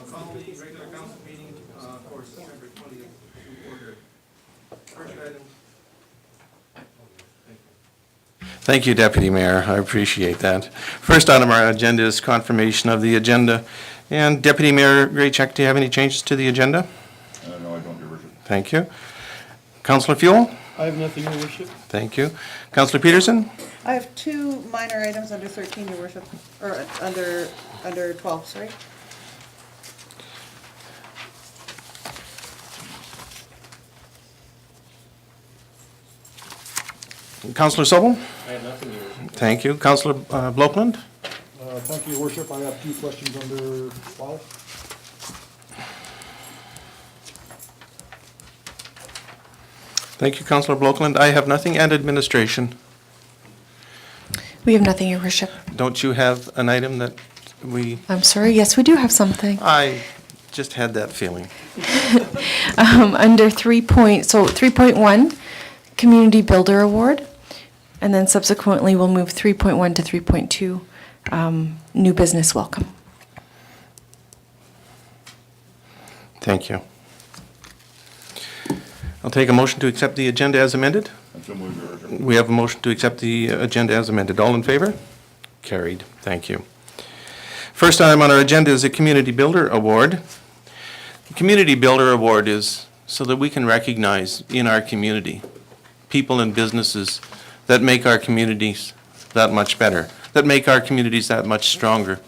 call the regular council meeting for September 20th to order. First item. Thank you, Deputy Mayor. I appreciate that. First item on our agenda is confirmation of the agenda. And Deputy Mayor Graycheck, do you have any changes to the agenda? No, I don't, Your Worship. Thank you. Councillor Fuel? I have nothing, Your Worship. Thank you. Councillor Peterson? I have two minor items under 13, Your Worship, or under 12, sorry. Councillor Sobel? I have nothing, Your Worship. Thank you. Councillor Blokeland? Thank you, Your Worship. I have two questions under 12. Thank you, Councillor Blokeland. I have nothing. And administration? We have nothing, Your Worship. Don't you have an item that we... I'm sorry, yes, we do have something. I just had that feeling. Under 3.1, Community Builder Award, and then subsequently we'll move 3.1 to 3.2, New Business Welcome. Thank you. I'll take a motion to accept the agenda as amended. And so move, Your Worship. We have a motion to accept the agenda as amended. All in favor? Carried. Thank you. First item on our agenda is the Community Builder Award. The Community Builder Award is so that we can recognize in our community people and businesses that make our communities that much better, that make our communities that much stronger.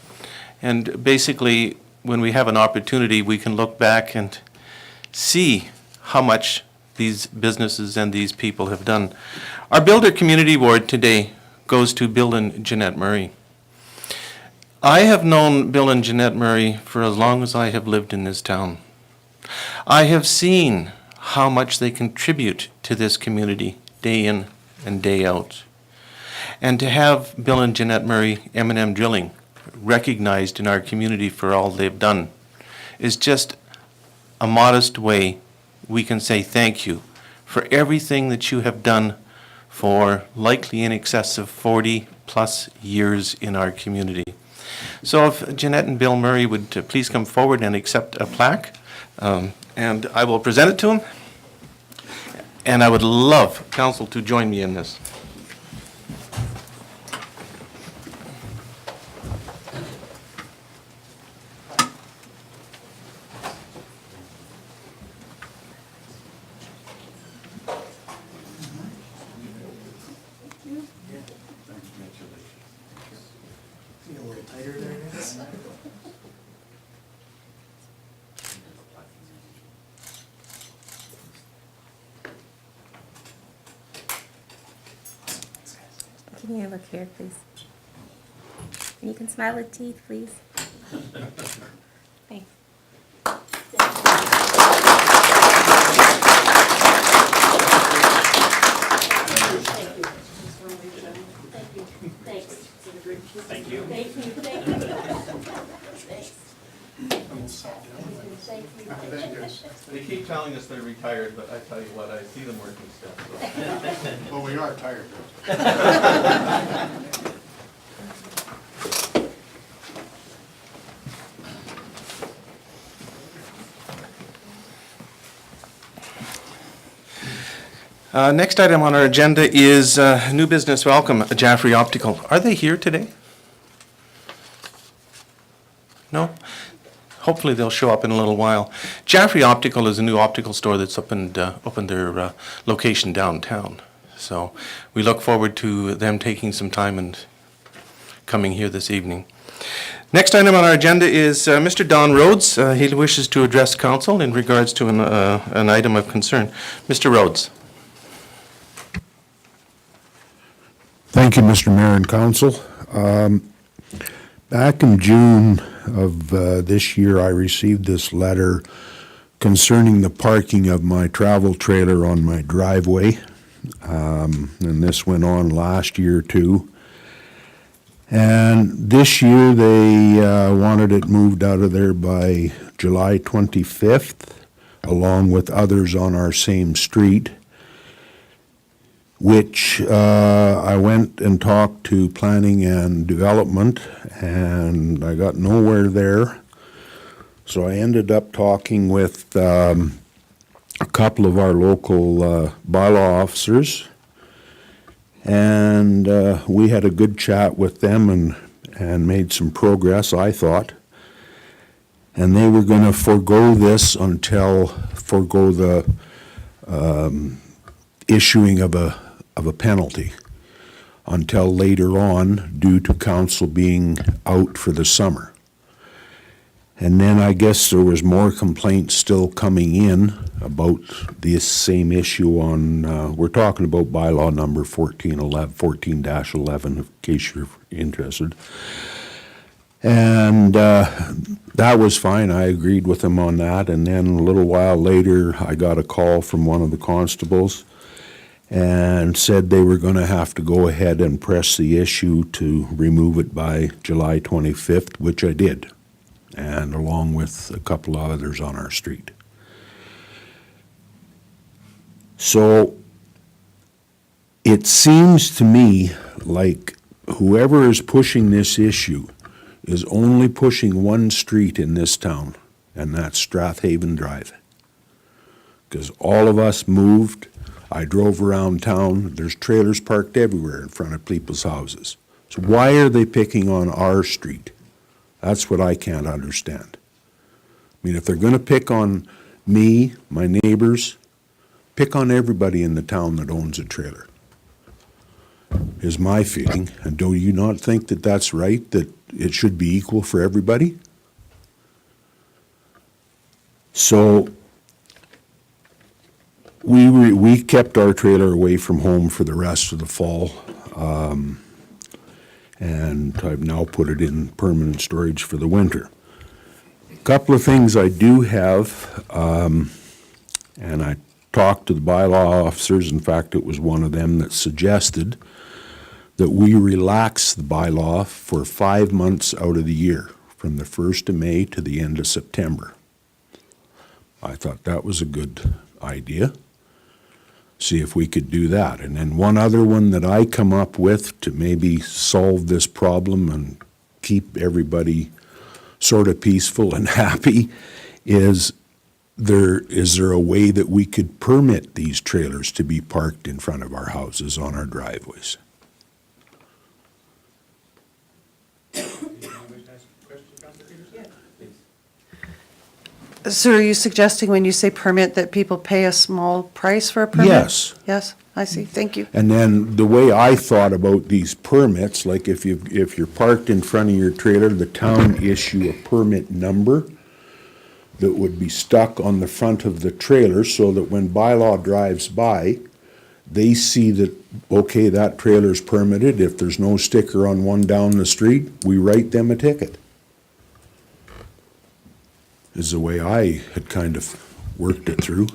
And basically, when we have an opportunity, we can look back and see how much these businesses and these people have done. Our Builder Community Award today goes to Bill and Jeanette Murray. I have known Bill and Jeanette Murray for as long as I have lived in this town. I have seen how much they contribute to this community day in and day out. And to have Bill and Jeanette Murray, M&M Drilling, recognized in our community for all they've done is just a modest way we can say thank you for everything that you have done for likely in excess of 40 plus years in our community. So if Jeanette and Bill Murray would please come forward and accept a plaque, and I will present it to them. And I would love council to join me in this. Can you look here, please? And you can smile with teeth, please. Thanks. Thank you. They keep telling us they're retired, but I tell you what, I see them working still. Well, we are tired. Next item on our agenda is new business welcome, Jaffrey Optical. Are they here today? No? Hopefully they'll show up in a little while. Jaffrey Optical is a new optical store that's opened their location downtown. So we look forward to them taking some time and coming here this evening. Next item on our agenda is Mr. Don Rhodes. He wishes to address council in regards to an item of concern. Mr. Rhodes. Thank you, Mr. Mayor and Council. Back in June of this year, I received this letter concerning the parking of my travel trailer on my driveway. And this went on last year too. And this year they wanted it moved out of there by July 25th, along with others on our same street, which I went and talked to planning and development, and I got nowhere there. So I ended up talking with a couple of our local bylaw officers, and we had a good chat with them and made some progress, I thought. And they were going to forego the issuing of a penalty until later on, due to council being out for the summer. And then I guess there was more complaints still coming in about this same issue on, we're talking about bylaw number 14-11, in case you're interested. And that was fine. I agreed with them on that. And then a little while later, I got a call from one of the constables and said they were going to have to go ahead and press the issue to remove it by July 25th, which I did, and along with a couple of others on our street. So it seems to me like whoever is pushing this issue is only pushing one street in this town, and that's Strathaven Drive. Because all of us moved. I drove around town. There's trailers parked everywhere in front of people's houses. So why are they picking on our street? That's what I can't understand. I mean, if they're going to pick on me, my neighbors, pick on everybody in the town that owns a trailer, is my feeling. And do you not think that that's right, that it should be equal for everybody? So we kept our trailer away from home for the rest of the fall, and I've now put it in permanent storage for the winter. A couple of things I do have, and I talked to the bylaw officers. In fact, it was one of them that suggested that we relax the bylaw for 5 months out of the year, from the 1st of May to the end of September. I thought that was a good idea. See if we could do that. And then one other one that I come up with to maybe solve this problem and keep everybody sort of peaceful and happy is there a way that we could permit these trailers to be parked in front of our houses on our driveways? So are you suggesting when you say permit that people pay a small price for a permit? Yes. Yes, I see, thank you. And then the way I thought about these permits, like if you're parked in front of your trailer, the town issue a permit number that would be stuck on the front of the trailer so that when bylaw drives by, they see that, okay, that trailer's permitted. If there's no sticker on one down the street, we write them a ticket. Is the way I had kind of worked it through.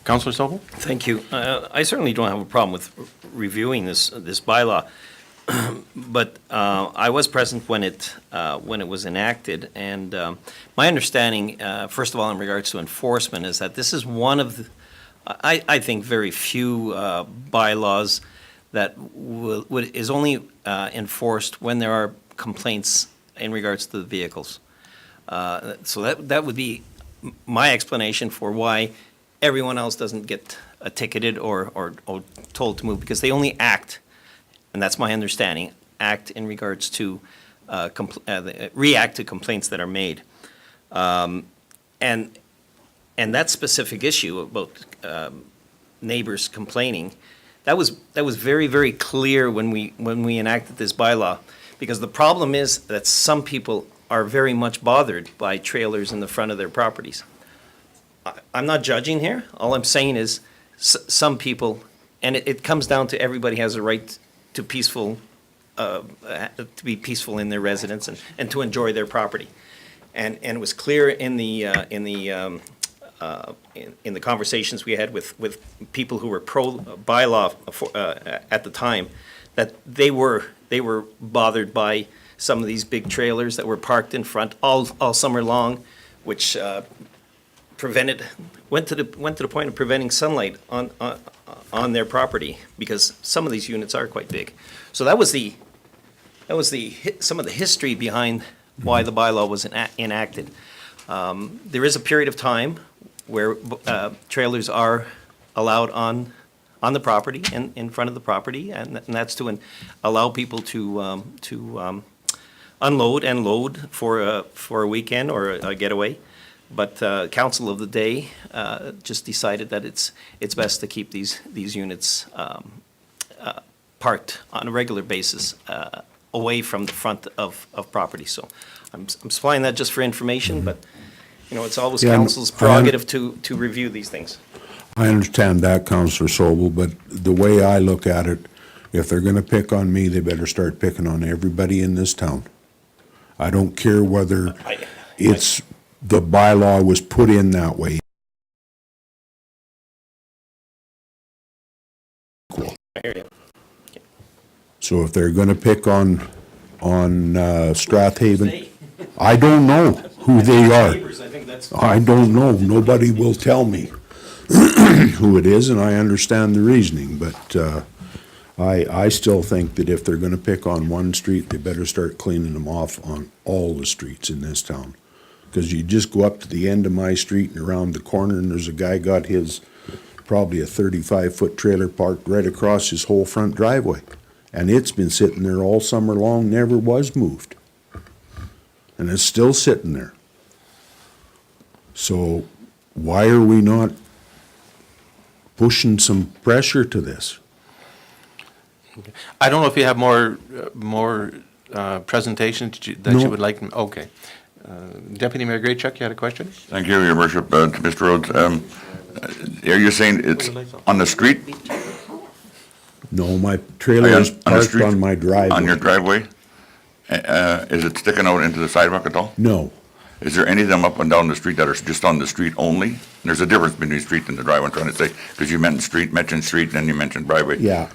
Councillor Sobel? Thank you. I certainly don't have a problem with reviewing this bylaw, but I was present when it was enacted, and my understanding, first of all, in regards to enforcement, is that this is one of the, I think, very few bylaws that is only enforced when there are complaints in regards to the vehicles. So that would be my explanation for why everyone else doesn't get ticketed or told to move, because they only act, and that's my understanding, act in regards to react to complaints that are made. And that specific issue about neighbors complaining, that was very, very clear when we enacted this bylaw, because the problem is that some people are very much bothered by trailers in the front of their properties. I'm not judging here. All I'm saying is some people, and it comes down to everybody has a right to be peaceful in their residence and to enjoy their property. And it was clear in the conversations we had with people who were pro bylaw at the time, that they were bothered by some of these big trailers that were parked in front all summer long, which went to the point of preventing sunlight on their property, because some of these units are quite big. So that was some of the history behind why the bylaw was enacted. There is a period of time where trailers are allowed on the property, in front of the property, and that's to allow people to unload and load for a weekend or a getaway. But council of the day just decided that it's best to keep these units parked on a regular basis away from the front of property. So I'm supplying that just for information, but, it's always Yeah, council's prerogative to review these things. I understand that, Councillor Sobel, but the way I look at it, if they're gonna pick on me, they better start picking on everybody in this town. I don't care whether it's, the bylaw was put in that way. I hear you. So if they're gonna pick on Strathaven, I don't know who they are. Neighbors, I think that's. I don't know. Nobody will tell me who it is, and I understand the reasoning, but I still think that if they're gonna pick on one street, they better start cleaning them off on all the streets in this town. Because you just go up to the end of my street and around the corner, and there's a guy got his, probably a 35-foot trailer parked right across his whole front driveway. And it's been sitting there all summer long, never was moved. And it's still sitting there. So why are we not pushing some pressure to this? I don't know if you have more presentations that No. you would like. Okay. Deputy Mayor Graychuck, you had a question? Thank you, Your Worship. To Mr. Rhodes, are you saying it's on the street? No, my trailer is On the parked street? on my driveway. On your driveway? Is it sticking out into the sidewalk at all? No. Is there any of them up and down the street that are just on the street only? There's a difference between street and the driveway, I'm trying to say, because you mentioned street, and then you mentioned driveway. Yeah,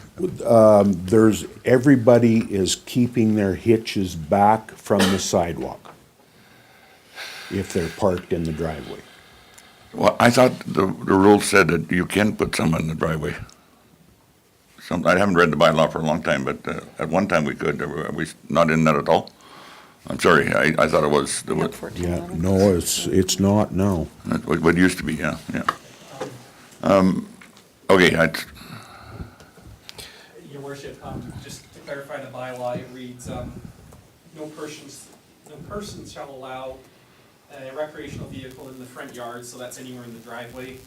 everybody is keeping their hitches back from the sidewalk if they're parked in the driveway. Well, I thought the rules said that you can put some in the driveway. I haven't read the bylaw for a long time, but at one time we could. Are we not in that at all? I'm sorry, I thought it was. Yeah, no, it's not now. What used to be, yeah. Okay, Your worship, just to clarify the bylaw, it reads, no person shall allow a recreational vehicle in the front yard, so that's anywhere in the driveway,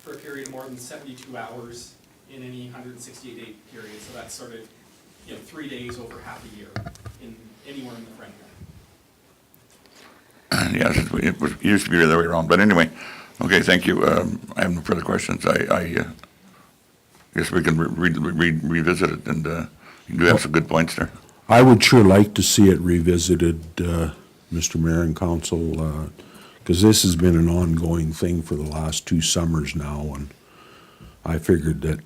for a period of more than 72 hours in any 168-day period. So that's sort of, 3 days over half a year in anywhere in the front yard. yes, it used to be the other way around, but anyway, okay, thank you. I have no further questions. I guess we can revisit it, and you do have some good points there. I would sure like to see it revisited, Mr. Mayor and Council, because this has been an ongoing thing for the last 2 summers now, and I figured that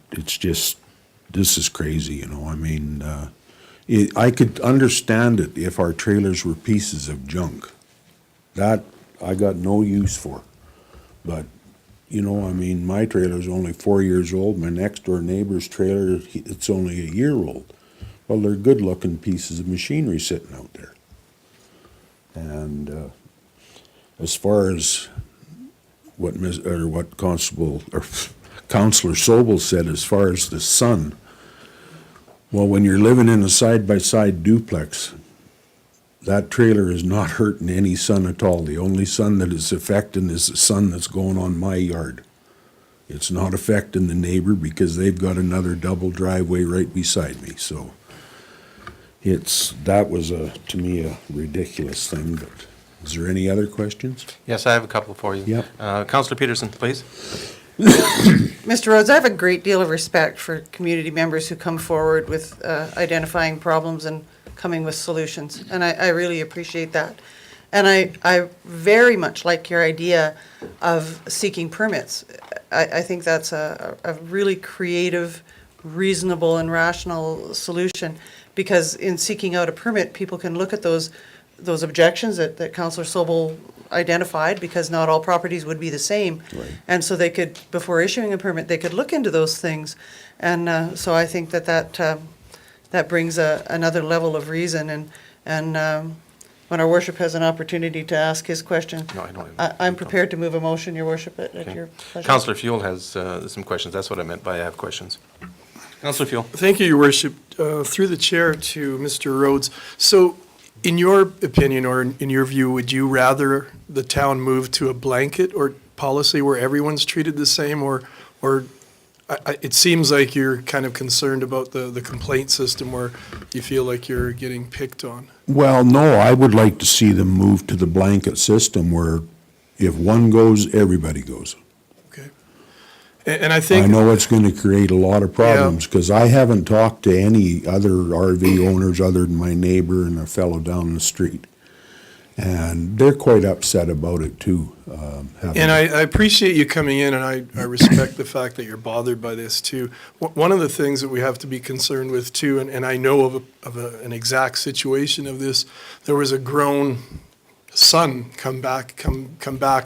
this is crazy, I mean, I could understand it if our trailers were pieces of junk. That I got no use for. But, I mean, my trailer's only 4 years old. My next door neighbor's trailer, it's only a year old. Well, they're good-looking pieces of machinery sitting out there. And as far as what Councillor Sobel said, as far as the sun, well, when you're living in a side-by-side duplex, that trailer is not hurting any sun at all. The only sun that is affecting is the sun that's going on my yard. It's not affecting the neighbor because they've got another double driveway right beside me, so that was to me a ridiculous thing, but is there any other questions? Yes, I have a couple for you. Yep. Councillor Peterson, please. Mr. Rhodes, I have a great deal of respect for community members who come forward with identifying problems and coming with solutions, and I really appreciate that. And I very much like your idea of seeking permits. I think that's a really creative, reasonable, and rational solution, because in seeking out a permit, people can look at those objections that Councillor Sobel identified, because not all properties would be the same. Right. And so they could, before issuing a permit, they could look into those things. And so I think that brings another level of reason. And when our worship has an opportunity to ask his question, No, I don't have- I'm prepared to move a motion, your worship, at Okay. your pleasure. Councillor Fuel has some questions. That's what I meant by I have questions. Councillor Fuel. Thank you, Your Worship. Through the chair to Mr. Rhodes. So, in your opinion, or in your view, would you rather the town move to a blanket or policy where everyone's treated the same, or it seems like you're kind of concerned about the complaint system where you feel like you're getting picked on? Well, no, I would like to see them move to the blanket system where if one goes, everybody goes. Okay. And I I think. know it's gonna create a lot of problems, because I haven't talked to any other RV owners other than my neighbor and a fellow down the street. And they're quite upset about it too. And I appreciate you coming in, and I respect the fact that you're bothered by this too. One of the things that we have to be concerned with too, and I know of an exact situation of this, there was a grown son come back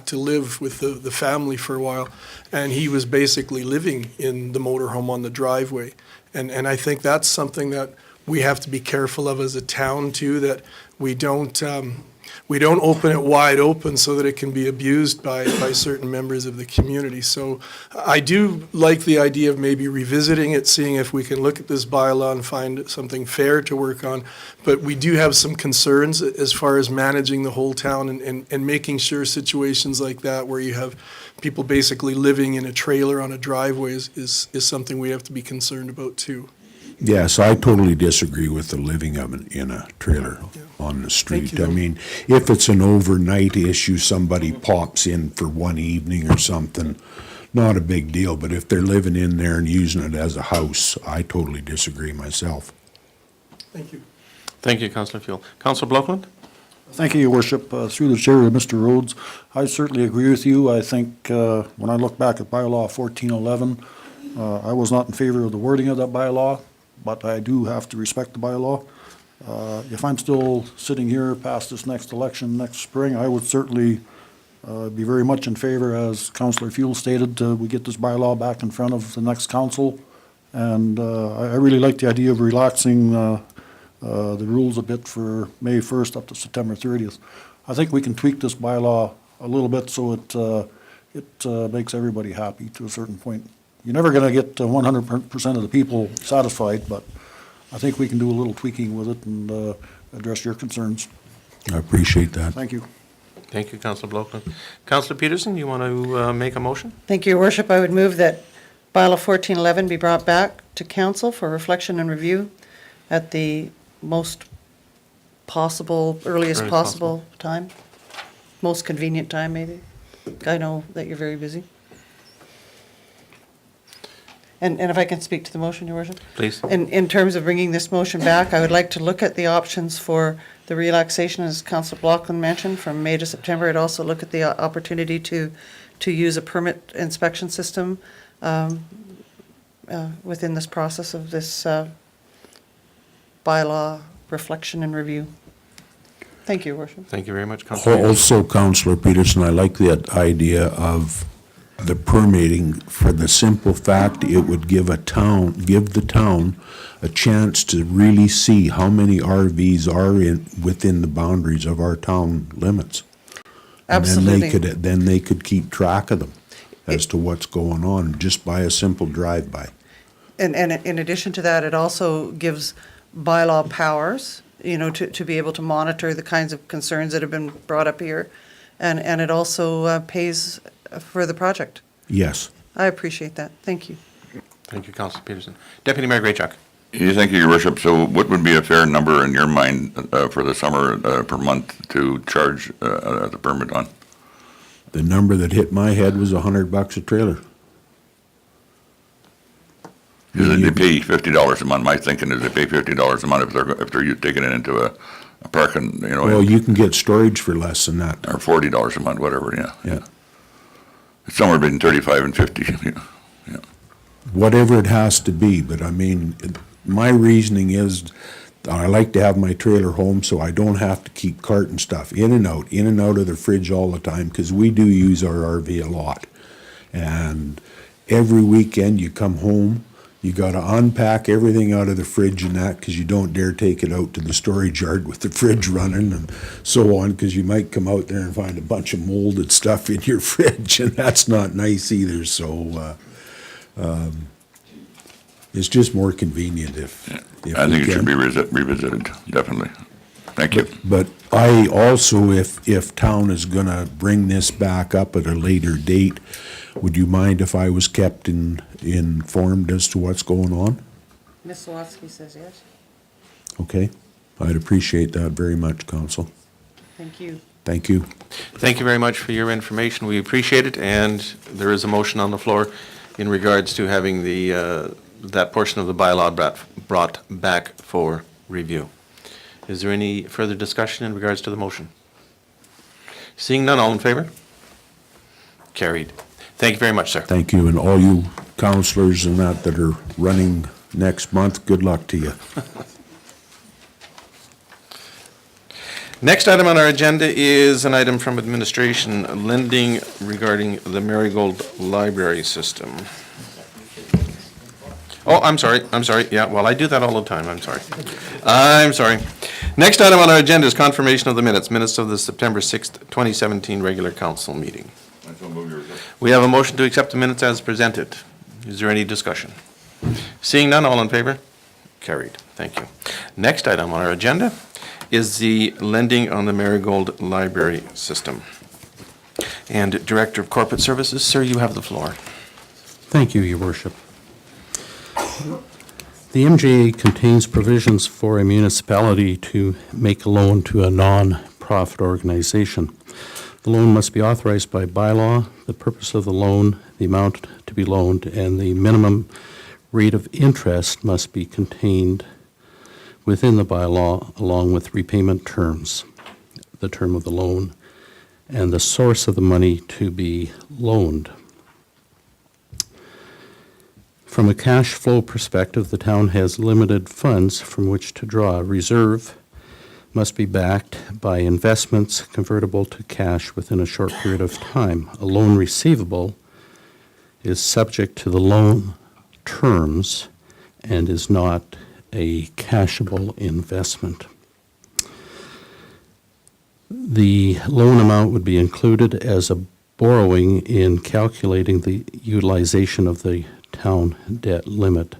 to live with the family for a while, and he was basically living in the motorhome on the driveway. And I think that's something that we have to be careful of as a town too, that we don't open it wide open so that it can be abused by certain members of the community. So I do like the idea of maybe revisiting it, seeing if we can look at this bylaw and find something fair to work on. But we do have some concerns as far as managing the whole town and making sure situations like that where you have people basically living in a trailer on a driveway is something we have to be concerned about too. Yes, I totally disagree with the living of it in a trailer on the street. you. I mean, if it's an overnight issue, somebody pops in for one evening or something, not a big deal. But if they're living in there and using it as a house, I totally disagree myself. Thank you. Thank you, Councillor Fuel. Councillor Blockland? Thank you, Your Worship. Through the chair to Mr. Rhodes, I certainly agree with you. I think when I look back at bylaw 1411, I was not in favor of the wording of that bylaw, but I do have to respect the bylaw. If I'm still sitting here past this next election next spring, I would certainly be very much in favor, as Councillor Fuel stated, we get this bylaw back in front of the next council. And I really like the idea of relaxing the rules a bit for May 1st up to September 30th. I think we can tweak this bylaw a little bit so it makes everybody happy to a certain point. You're never going to get 100% of the people satisfied, but I think we can do a little tweaking with it and address your concerns. I appreciate that. Thank you. Thank you, Councillor Blockland. Councillor Peterson, you want to make a motion? Thank you, Your Worship. I would move that bylaw 1411 be brought back to council for reflection and review at the most possible, earliest Earliest possible time, most convenient time, maybe. I know that you're very busy. And if I can speak to the motion, Your Worship? Please. In terms of bringing this motion back, I would like to look at the options for the relaxation, as Councillor Blockland mentioned, from May to September. I'd also look at the opportunity to use a permit inspection system within this process of this bylaw reflection and review. Thank you, Your Worship. Thank you very much, Councillor Peterson. Also, Councillor Peterson, I like that idea of the permitting for the simple fact it would give the town a chance to really see how many RVs are within the boundaries of our town limits. Absolutely. And then they could keep track of them as to what's going on just by a simple drive-by. And in addition to that, it also gives bylaw powers, to be able to monitor the kinds of concerns that have been brought up here. And it also pays for the project. Yes. I appreciate that. Thank you. Thank you, Councillor Peterson. Deputy Mayor Graychuk. Thank you, Your Worship. So what would be a fair number in your mind for the summer per month to charge the permit on? The number that hit my head was $100 a trailer. Is they pay $50 a month? My thinking is they pay $50 a month if they're taking it into a parking, Well, you can get storage for less than that. or $40 a month, whatever, yeah. Yeah. It's somewhere between 35 and 50, yeah. Whatever it has to be, but I mean, my reasoning is I like to have my trailer home so I don't have to keep carting stuff in and out of the fridge all the time, because we do use our RV a lot. And every weekend you come home, you gotta unpack everything out of the fridge and that, because you don't dare take it out to the storage yard with the fridge running and so on, because you might come out there and find a bunch of molded stuff in your fridge, and that's not nice either, so, it's just more convenient if I we think it should can. be revisited, definitely. Thank you. But I also, if town is gonna bring this back up at a later date, would you mind if I was kept informed as to what's going on? Ms. Sawatsky says yes. Okay, I'd appreciate that very much, Council. Thank you. Thank you. Thank you very much for your information. We appreciate it, and there is a motion on the floor in regards to having that portion of the bylaw brought back for review. Is there any further discussion in regards to the motion? Seeing none, all in favor? Carried. Thank you very much, sir. Thank you, and all you councilors and that are running next month, good luck to you. Next item on our agenda is an item from administration, lending regarding the Marigold Library System. Oh, I'm sorry, yeah, well, I do that all the time, I'm sorry. Next item on our agenda is confirmation of the minutes of the September 6th, 2017 regular council meeting. We have a motion to accept the minutes as presented. Is there any discussion? Seeing none, all in favor? Carried, thank you. Next item on our agenda is the lending on the Marigold Library System. And Director of Corporate Services, sir, you have the floor. Thank you, Your Worship. The MJA contains provisions for a municipality to make a loan to a non-profit organization. The loan must be authorized by bylaw, the purpose of the loan, the amount to be loaned, and the minimum rate of interest must be contained within the bylaw, along with repayment terms, the term of the loan, and the source of the money to be loaned. From a cash flow perspective, the town has limited funds from which to draw. Reserve must be backed by investments convertible to cash within a short period of time. A loan receivable is subject to the loan terms and is not a cashable investment. The loan amount would be included as a borrowing in calculating the utilization of the town debt limit.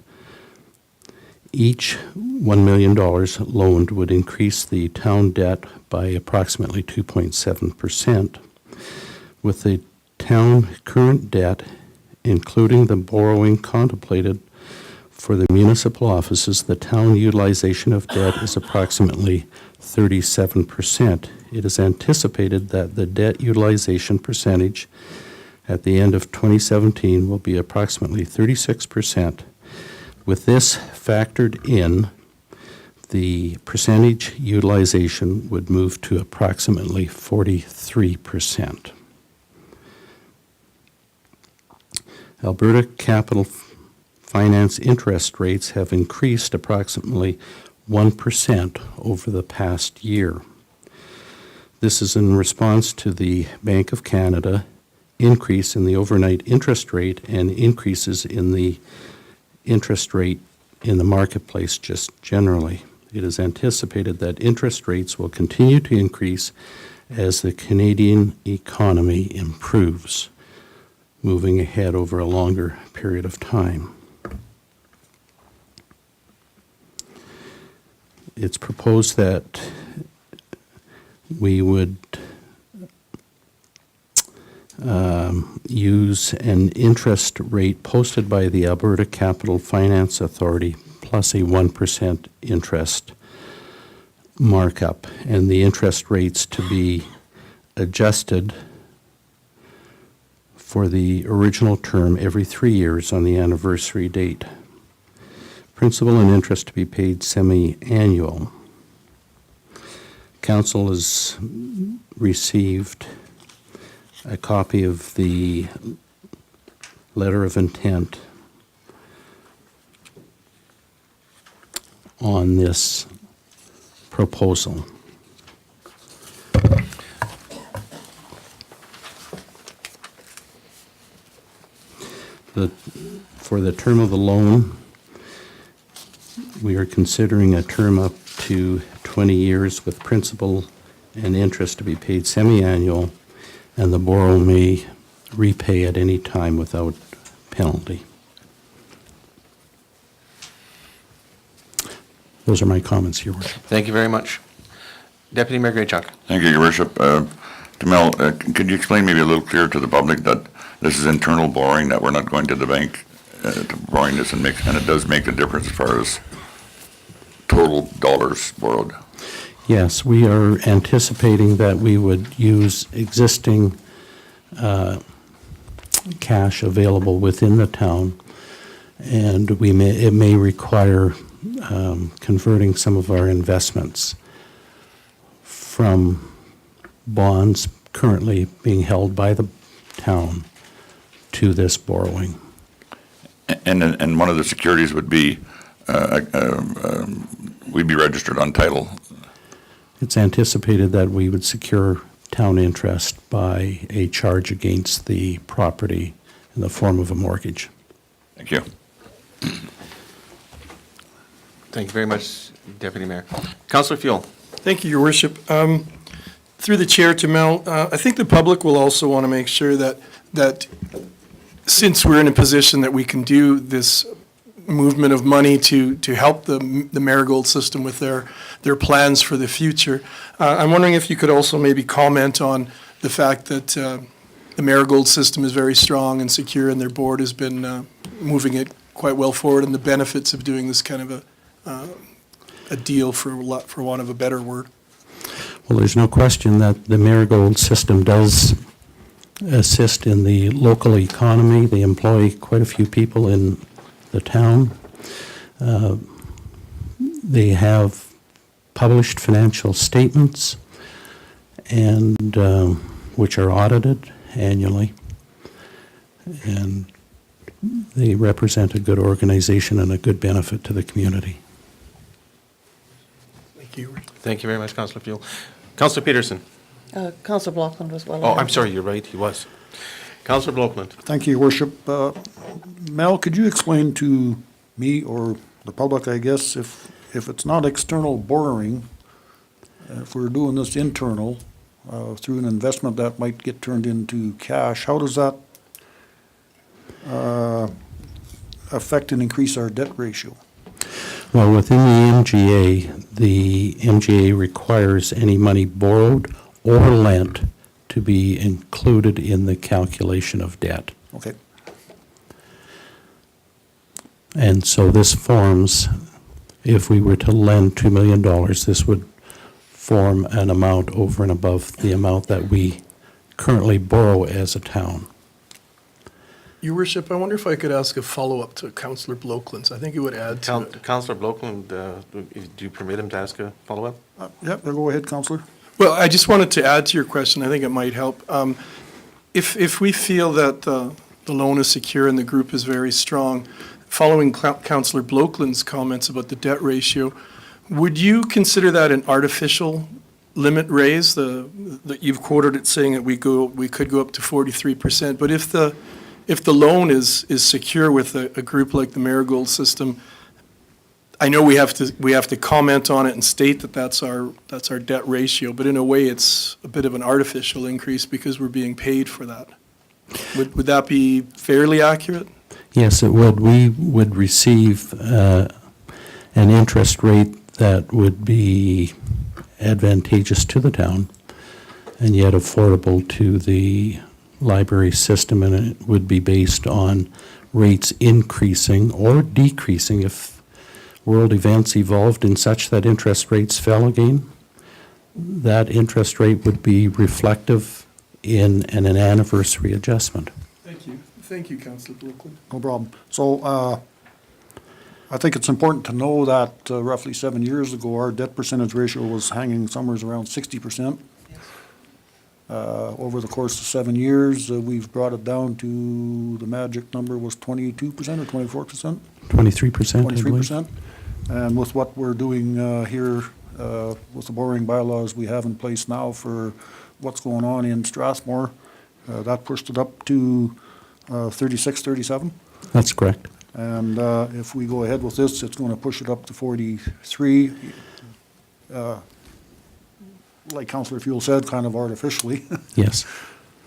Each $1 million loaned would increase the town debt by approximately 2.7%. With the town current debt, including the borrowing contemplated for the municipal offices, the town utilization of debt is approximately 37%. It is anticipated that the debt utilization percentage at the end of 2017 will be approximately 36%. With this factored in, the percentage utilization would move to approximately 43%. Alberta Capital Finance interest rates have increased approximately 1% over the past year. This is in response to the Bank of Canada increase in the overnight interest rate and increases in the interest rate in the marketplace just generally. It is anticipated that interest rates will continue to increase as the Canadian economy improves, moving ahead over a longer period of time. It's proposed that we would use an interest rate posted by the Alberta Capital Finance Authority plus a 1% interest markup, and the interest rates to be adjusted for the original term every 3 years on the anniversary date. Principal and interest to be paid semi-annual. Council has received a copy of the letter of intent on this proposal. For the term of the loan, we are considering a term up to 20 years with principal and interest to be paid semi-annual, and the borrower may repay at any time without penalty. Those are my comments, Your Worship. Thank you very much. Deputy Mayor Graychuk. Thank you, Your Worship. Mel, could you explain maybe a little clearer to the public that this is internal borrowing, that we're not going to the bank to borrowing this, and it does make a difference as far as total dollars borrowed? Yes, we are anticipating that we would use existing cash available within the town, and it may require converting some of our investments from bonds currently being held by the town to this borrowing. And one of the securities would be, we'd be registered on title. It's anticipated that we would secure town interest by a charge against the property in the form of a mortgage. Thank you. Thank you very much, Deputy Mayor. Councillor Fuel. Thank you, Your Worship. Through the chair to Mel, I think the public will also want to make sure that since we're in a position that we can do this movement of money to help the Marigold system with their plans for the future, I'm wondering if you could also maybe comment on the fact that the Marigold system is very strong and secure, and their board has been moving it quite well forward, and the benefits of doing this kind of a deal, for want of a better word. Well, there's no question that the Marigold system does assist in the local economy. They employ quite a few people in the town. They have published financial statements, and which are audited annually, and they represent a good organization and a good benefit to the community. Thank you. Thank you very much, Councillor Fuel. Councillor Peterson. Councillor Blockland was well. Oh, I'm sorry, you're right, he was. Councillor Blockland. Thank you, Your Worship. Mel, could you explain to me, or the public, I guess, if it's not external borrowing, if we're doing this internal, through an investment that might get turned into cash, how does that affect and increase our debt ratio? Well, within the MGA requires any money borrowed or lent to be included in the calculation of debt. Okay. And so this forms, if we were to lend $2 million, this would form an amount over and above the amount that we currently borrow as a town. Your Worship, I wonder if I could ask a follow-up to Councillor Blockland's. I think it would add to it. Councillor Blockland, do you permit him to ask a follow-up? Yep, go ahead, Councillor. Well, I just wanted to add to your question. I think it might help. If we feel that the loan is secure and the group is very strong, following Councillor Blockland's comments about the debt ratio, would you consider that an artificial limit raise? That you've quoted it saying that we could go up to 43%. But if the loan is secure with a group like the Marigold system, I know we have to comment on it and state that that's our debt ratio, but in a way it's a bit of an artificial increase because we're being paid for that. Would that be fairly accurate? Yes, it would. We would receive an interest rate that would be advantageous to the town and yet affordable to the library system, and it would be based on rates increasing or decreasing if world events evolved in such that interest rates fell again. That interest rate would be reflective in an anniversary adjustment. Thank you. Thank you, Councillor Blockland. No problem. So I think it's important to know that roughly 7 years ago, our debt percentage ratio was hanging somewhere around 60%. Over the course of 7 years, we've brought it down to, the magic number was 22% or 24%? 23%, I believe. 23%. And with what we're doing here with the borrowing bylaws we have in place now for what's going on in Strathmore. That pushed it up to 36, 37. That's correct. And if we go ahead with this, it's going to push it up to 43. Like Councillor Fuel said, kind of artificially. Yes.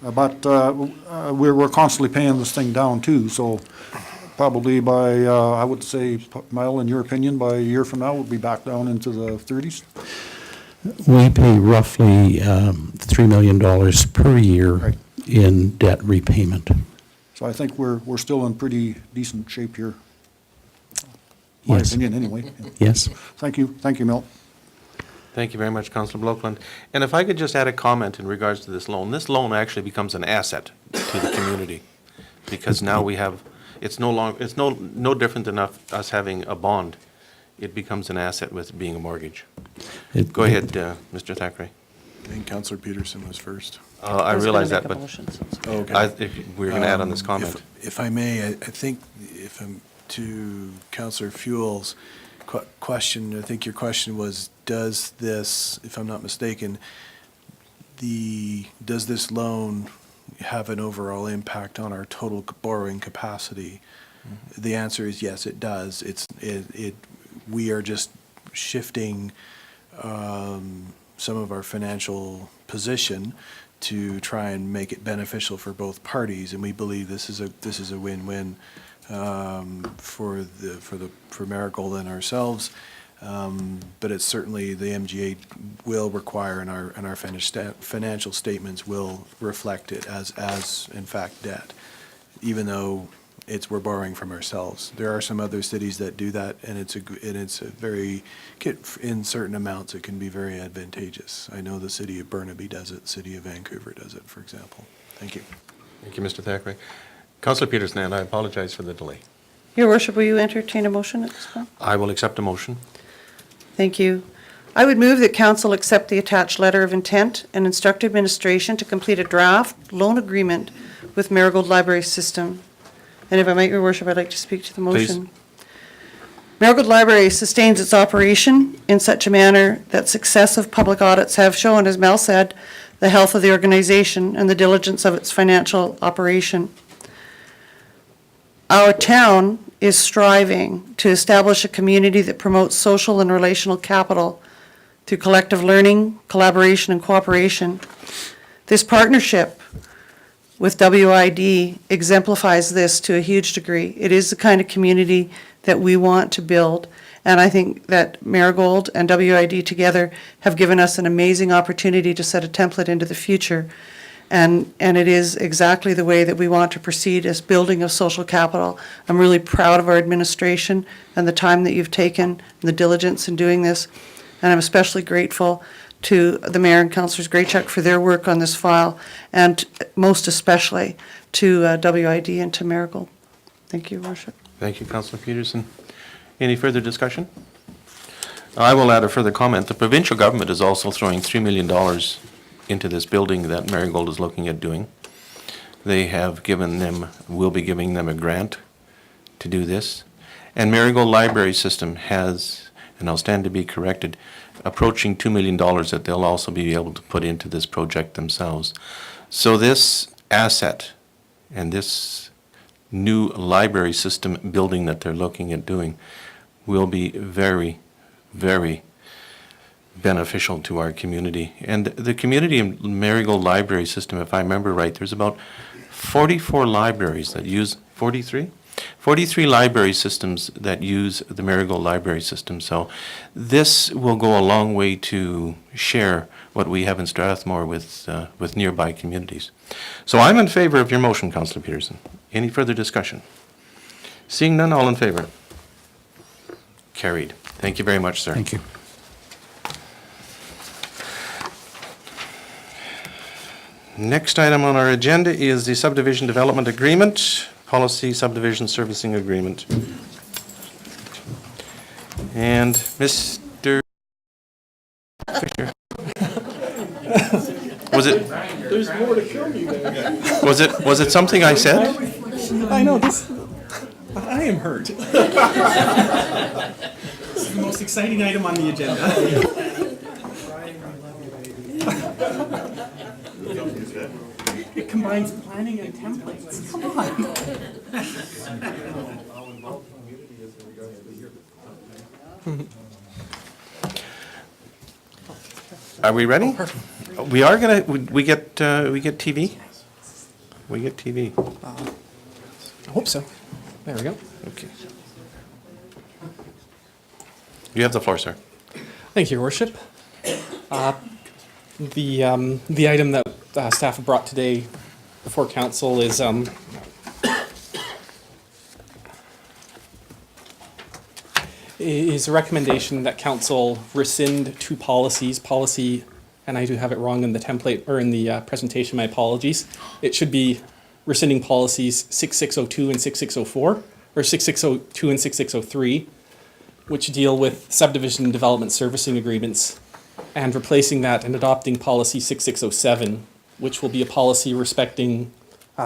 But we're constantly paying this thing down too, so probably by, I would say, Mel, in your opinion, by a year from now, we'll be back down into the 30s? We pay roughly $3 million per year Right. in debt repayment. So I think we're still in pretty decent shape here. My Yes. opinion, anyway. Yes. Thank you, Mel. Thank you very much, Councillor Blokeland. And if I could just add a comment in regards to this loan actually becomes an asset to the community, because now we have, it's no different than us having a bond. It becomes an asset with being a mortgage. Go ahead, Mr. Thackeray. I think Councillor Peterson was first. I was realize gonna that, make a but motion, so it's- Oh, okay. if we're going to add on this comment. If I may, I think if I'm to Councillor Fuel's question, I think your question was, does this, if I'm not mistaken, does this loan have an overall impact on our total borrowing capacity? Mm-hmm. The answer is yes, it does. We are just shifting some of our financial position to try and make it beneficial for both parties, and we believe this is a win-win for Marigold and ourselves. But it's certainly, the MGA will require, and our financial statements will reflect it as in fact debt, even though we're borrowing from ourselves. There are some other cities that do that, and it's a very, in certain amounts, it can be very advantageous. I know the city of Burnaby does it, the city of Vancouver does it, for example. Thank you. Thank you, Mr. Thackeray. Councillor Peterson, and I apologize for the delay. Your worship, will you entertain a motion at this point? I will accept a motion. Thank you. I would move that council accept the attached letter of intent and instruct administration to complete a draft loan agreement with Marigold Library System. And if I might, your worship, I'd like to speak to the motion. Marigold Library sustains its operation in such a manner that successive public audits have shown, as Mel said, the health of the organization and the diligence of its financial operation. Our town is striving to establish a community that promotes social and relational capital through collective learning, collaboration, and cooperation. This partnership with WID exemplifies this to a huge degree. It is the kind of community that we want to build, and I think that Marigold and WID together have given us an amazing opportunity to set a template into the future. And it is exactly the way that we want to proceed as building of social capital. I'm really proud of our administration and the time that you've taken and the diligence in doing this. And I'm especially grateful to the mayor and councillors Graychuk for their work on this file, and most especially to WID and to Marigold. Thank you, Your Worship. Thank you, Councillor Peterson. Any further discussion? I will add a further comment. The provincial government is also throwing $3 million into this building that Marigold is looking at doing. They have will be giving them a grant to do this. And Marigold Library System has, and I'll stand to be corrected, approaching $2 million that they'll also be able to put into this project themselves. So this asset and this new library system building that they're looking at doing will be very, very beneficial to our community. And the community in Marigold Library System, if I remember right, there's about 44 libraries that use, 43? 43 library systems that use the Marigold Library System. So this will go a long way to share what we have in Strathmore with nearby communities. So I'm in favor of your motion, Councillor Peterson. Any further discussion? Seeing none, all in favor? Carried. Thank you very much, sir. Thank you. Next item on our agenda is the subdivision development agreement, policy subdivision servicing agreement. And Mr. Fisher. Was it? There's more to kill me there. Was it something I said? I know, I am hurt. This is the most exciting item on the agenda. combines planning and templates. Come on. Are we ready? We are gonna, we get TV? We get TV. I hope so. There we go. Okay. You have the floor, sir. Thank you, Your Worship. The item that staff have brought today before council is a recommendation that council rescind two policies. Policy, and I do have it wrong in the template or in the presentation. My apologies. It should be rescinding policies 6602 and 6604, or 6602 and 6603, which deal with subdivision and development servicing agreements, and replacing that and adopting policy 6607, which will be a policy respecting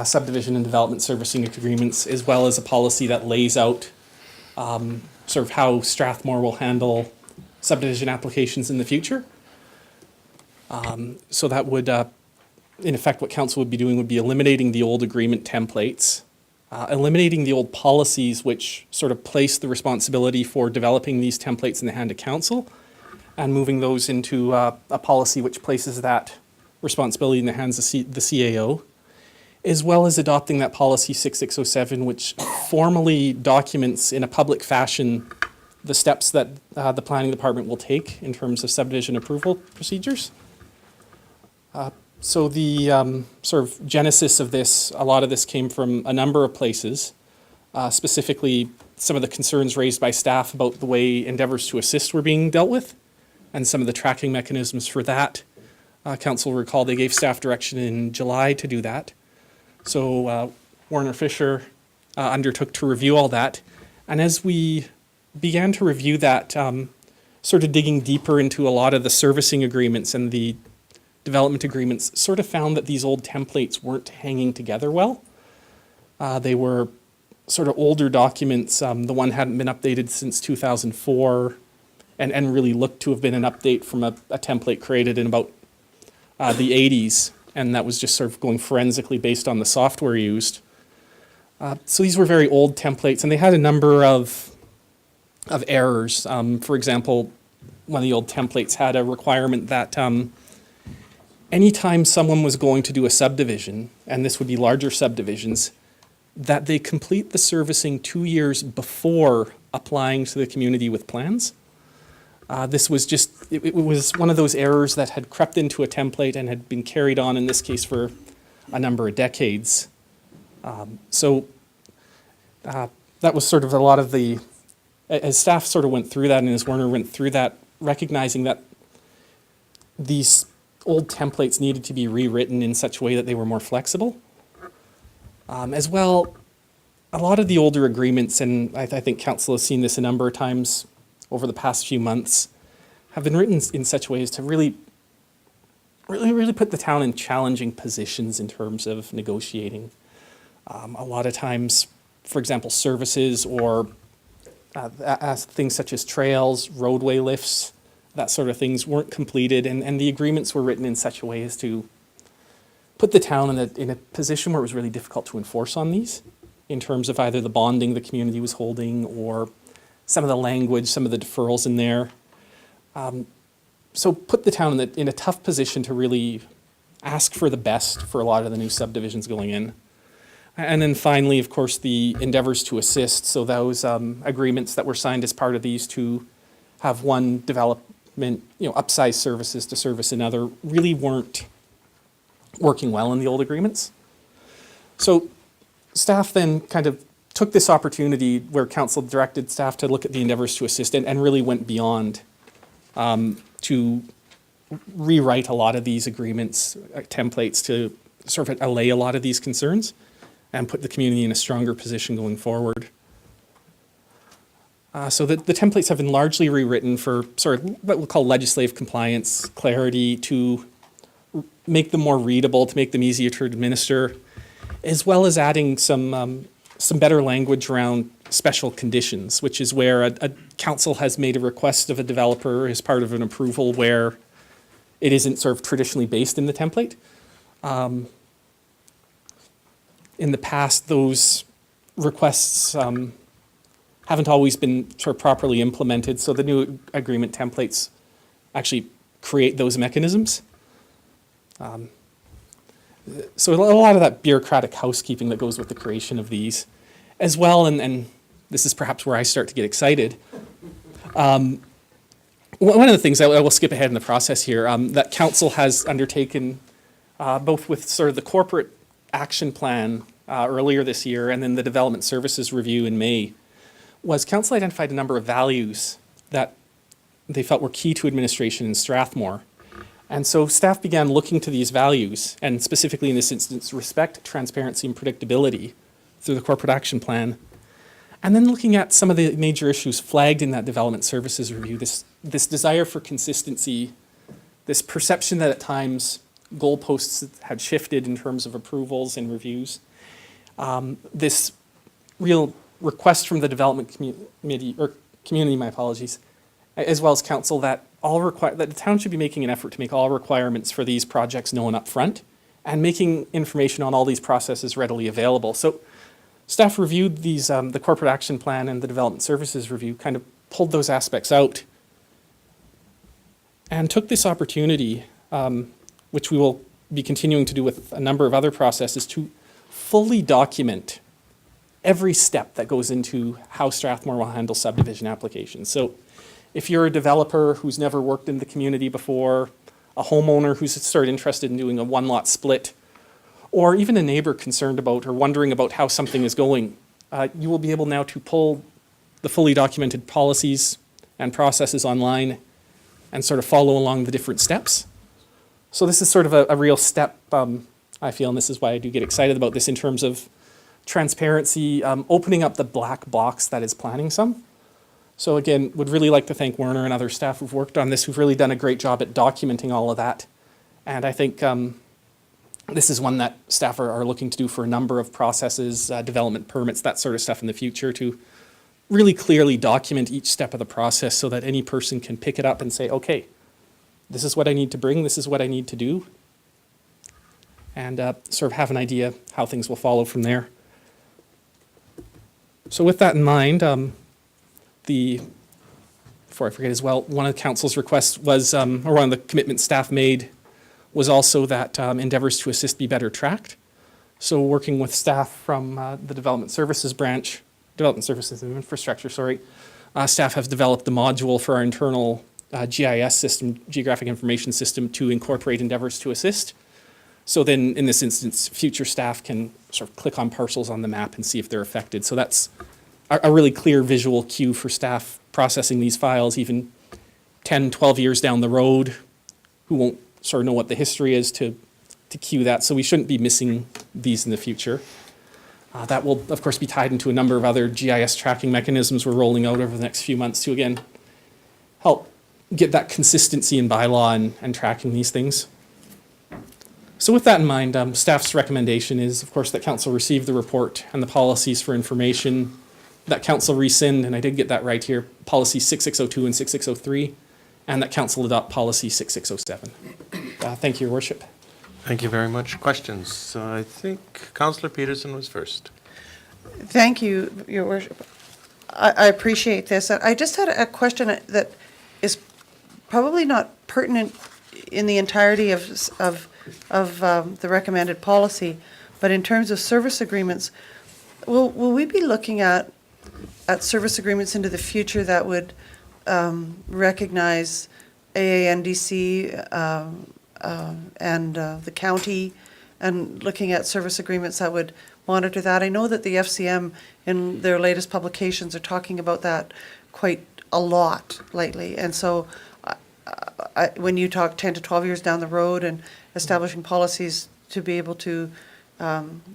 subdivision and development servicing agreements, as well as a policy that lays out sort of how Strathmore will handle subdivision applications in the future. So that would, in effect, what council would be doing would be eliminating the old agreement templates, eliminating the old policies which sort of place the responsibility for developing these templates in the hand of council, and moving those into a policy which places that responsibility in the hands of the CAO, as well as adopting that policy 6607, which formally documents in a public fashion the steps that the planning department will take in terms of subdivision approval procedures. So the sort of genesis of this, a lot of this came from a number of places, specifically some of the concerns raised by staff about the way endeavors to assist were being dealt with, and some of the tracking mechanisms for that. Council will recall they gave staff direction in July to do that. So Warner Fisher undertook to review all that. And as we began to review that, sort of digging deeper into a lot of the servicing agreements and the development agreements, sort of found that these old templates weren't hanging together well. They were sort of older documents. The one hadn't been updated since 2004 and really looked to have been an update from a template created in about the 80s. And that was just sort of going forensically based on the software used. So these were very old templates, and they had a number of errors. For example, one of the old templates had a requirement that anytime someone was going to do a subdivision, and this would be larger subdivisions, that they complete the servicing 2 years before applying to the community with plans. This was just, it was one of those errors that had crept into a template and had been carried on, in this case, for a number of decades. So that was sort of a lot of the, as staff sort of went through that and as Warner went through that, recognizing that these old templates needed to be rewritten in such a way that they were more flexible. As well, a lot of the older agreements, and I think council has seen this a number of times over the past few months, have been written in such ways to really put the town in challenging positions in terms of negotiating. A lot of times, for example, services or things such as trails, roadway lifts, that sort of things weren't completed, and the agreements were written in such a way as to put the town in a position where it was really difficult to enforce on these, in terms of either the bonding the community was holding or some of the language, some of the deferrals in there. So put the town in a tough position to really ask for the best for a lot of the new subdivisions going in. And then finally, of course, the endeavors to assist. So those agreements that were signed as part of these to have one development, upsize services to service another, really weren't working well in the old agreements. So staff then kind of took this opportunity where council directed staff to look at the endeavors to assist and really went beyond to rewrite a lot of these agreements, templates to sort of allay a lot of these concerns and put the community in a stronger position going forward. So the templates have been largely rewritten for sort of what we'll call legislative compliance, clarity, to make them more readable, to make them easier to administer, as well as adding some better language around special conditions, which is where a council has made a request of a developer as part of an approval where it isn't sort of traditionally based in the template. in the past, those requests haven't always been sort of properly implemented, so the new agreement templates actually create those mechanisms. So a lot of that bureaucratic housekeeping that goes with the creation of these as well, and this is perhaps where I start to get excited. One of the things, I will skip ahead in the process here, that council has undertaken, both with sort of the corporate action plan earlier this year and then the development services review in May, was council identified a number of values that they felt were key to administration in Strathmore. And so staff began looking to these values, and specifically in this instance, respect, transparency, and predictability through the corporate action plan. And then looking at some of the major issues flagged in that development services review, this desire for consistency, this perception that at times goalposts had shifted in terms of approvals and reviews, this real request from the development community, my apologies, as well as council that that the town should be making an effort to make all requirements for these projects known up front and making information on all these processes readily available. So staff reviewed these, the corporate action plan and the development services review, kind of pulled those aspects out and took this opportunity, which we will be continuing to do with a number of other processes, to fully document every step that goes into how Strathmore will handle subdivision applications. So if you're a developer who's never worked in the community before, a homeowner who's sort of interested in doing a one-lot split, or even a neighbor concerned about or wondering about how something is going, you will be able now to pull the fully documented policies and processes online and sort of follow along the different steps. So this is sort of a real step, I feel, and this is why I do get excited about this in terms of transparency, opening up the black box that is planning some. So again, would really like to thank Werner and other staff who've worked on this, who've really done a great job at documenting all of that. And I think this is one that staff are looking to do for a number of processes, development permits, that sort of stuff in the future, to really clearly document each step of the process so that any person can pick it up and say, okay, this is what I need to bring, this is what I need to do, and sort of have an idea how things will follow from there. So with that in mind, before I forget as well, one of the council's requests was, or one of the commitments staff made was also that endeavors to assist be better tracked. So working with staff from the Development Services branch, Development Services and Infrastructure, staff have developed the module for our internal GIS system, Geographic Information System, to incorporate endeavors to assist. So then in this instance, future staff can sort of click on parcels on the map and see if they're affected. So that's a really clear visual cue for staff processing these files even 10, 12 years down the road, who won't sort of know what the history is to cue that. So we shouldn't be missing these in the future. That will, of course, be tied into a number of other GIS tracking mechanisms we're rolling out over the next few months to, again, help get that consistency in bylaw and tracking these things. So with that in mind, staff's recommendation is, of course, that council receive the report and the policies for information, that council rescind, and I did get that right here, policy 6602 and 6603, and that council adopt policy 6607. Thank you, Your Worship. Thank you very much. Questions? I think Councillor Peterson was first. Thank you, Your Worship. I appreciate this. I just had a question that is probably not pertinent in the entirety of the recommended policy, but in terms of service agreements, will we be looking at service agreements into the future that would recognize AANDC and the county, and looking at service agreements that would monitor that? I know that the FCM in their latest publications are talking about that quite a lot lately, and so when you talk 10 to 12 years down the road and establishing policies to be able to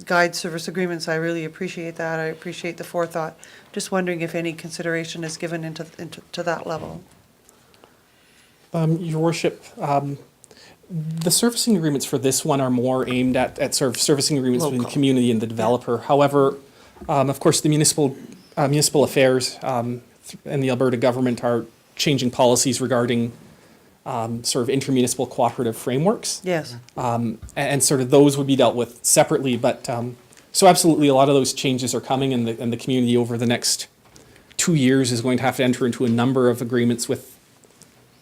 guide service agreements, I really appreciate that. I appreciate the forethought. Just wondering if any consideration is given into that level. Your Worship, the servicing agreements for this one are more aimed at sort of servicing agreements between the community and the developer. However, of course, the municipal affairs and the Alberta government are changing policies regarding sort of intermunicipal cooperative frameworks. Yes. And sort of those would be dealt with separately, but So absolutely, a lot of those changes are coming, and the community over the next 2 years is going to have to enter into a number of agreements with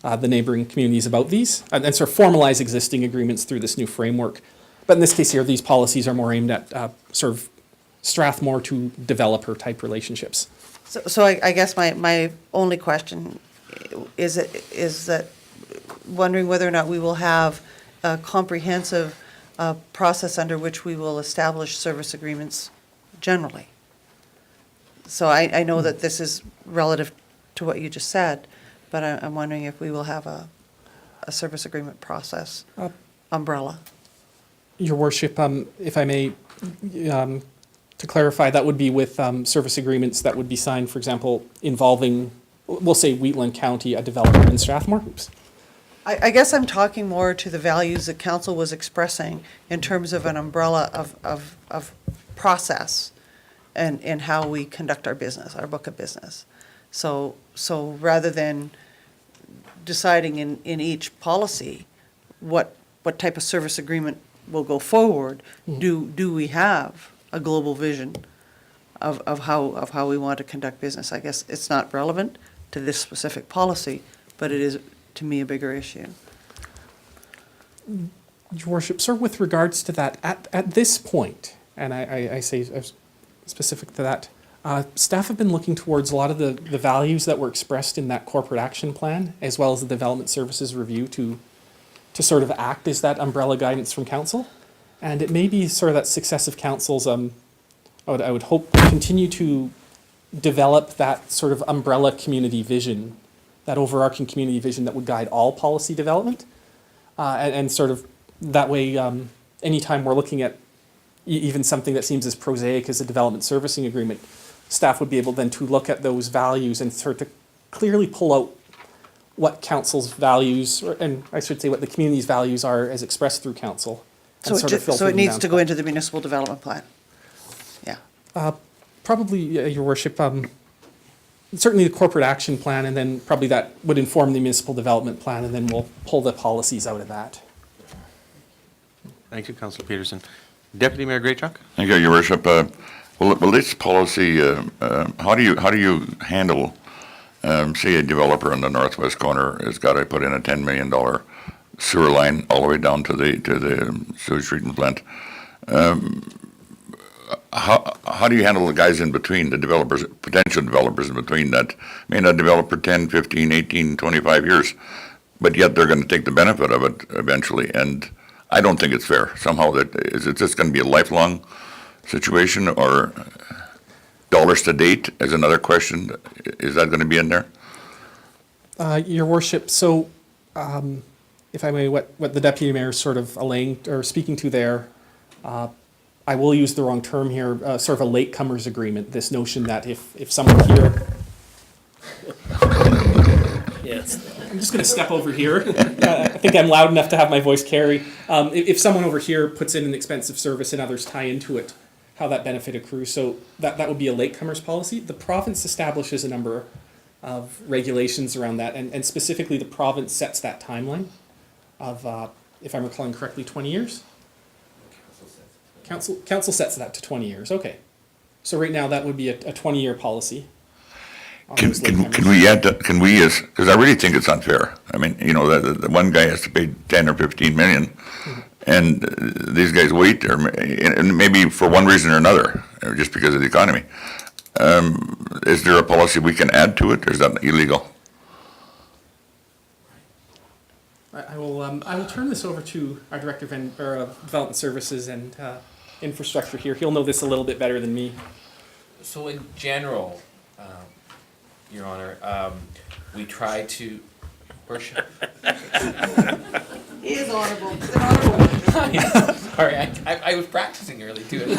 the neighboring communities about these, and sort of formalize existing agreements through this new framework. But in this case here, these policies are more aimed at sort of Strathmore to developer type relationships. So I guess my only question is that wondering whether or not we will have a comprehensive process under which we will establish service agreements generally. So I know that this is relative to what you just said, but I'm wondering if we will have a service agreement process umbrella. Your worship, if I may, to clarify, that would be with service agreements that would be signed, for example, involving, we'll say Wheatland County, a developer in Strathmore. Oops. I guess I'm talking more to the values that council was expressing in terms of an umbrella of process and how we conduct our business, our book of business. So rather than deciding in each policy what type of service agreement will go forward, do we have a global vision of how we want to conduct business? I guess it's not relevant to this specific policy, but it is, to me, a bigger issue. Your worship, sir, with regards to that, at this point, and I say specific to that, staff have been looking towards a lot of the values that were expressed in that corporate action plan, as well as the development services review to sort of act as that umbrella guidance from council. And it may be sort of that successive councils, I would hope, continue to develop that sort of umbrella community vision, that overarching community vision that would guide all policy development. And sort of that way, anytime we're looking at even something that seems as prosaic as a development servicing agreement, staff would be able then to look at those values and sort of clearly pull out what council's values, and I should say what the community's values are as expressed through council. So it needs to go into the municipal development plan? Yeah. Probably, your worship, certainly the corporate action plan, and then probably that would inform the municipal development plan, and then we'll pull the policies out of that. Thank you, Councillor Peterson. Deputy Mayor Graychuk? Thank you, Your Worship. Well, this policy, how do you handle, say a developer in the northwest corner has got to put in a $10 million sewer line all the way down to the sewage treatment plant. How do you handle the guys in between, the developers, potential developers in between that may not develop for 10, 15, 18, 25 years, but yet they're going to take the benefit of it eventually? And I don't think it's fair. Somehow, is it just going to be a lifelong situation, or dollars to date is another question? Is that going to be in there? Your worship, so if I may, what the deputy mayor is sort of allaying or speaking to there, I will use the wrong term here, sort of a latecomers agreement, this notion that if someone here... Yes. I'm just going to step over here. I think I'm loud enough to have my voice carry. If someone over here puts in an expensive service and others tie into it, how that benefit accrues. So that would be a latecomers policy. The province establishes a number of regulations around that, and specifically the province sets that timeline of, if I'm recalling correctly, 20 years? Council sets that to 20 years, okay. So right now, that would be a 20-year policy. Can we add that, because I really think it's unfair. I mean, you know, the one guy has to pay 10 or 15 million, and these guys wait there, and maybe for one reason or another, or just because of the economy. Is there a policy we can add to it, or is that illegal? I will turn this over to our Director of Development Services and Infrastructure here. He'll know this a little bit better than me. So in general, Your Honor, we try to worship. He is honorable. He's an honorable. Sorry, I was practicing early too. I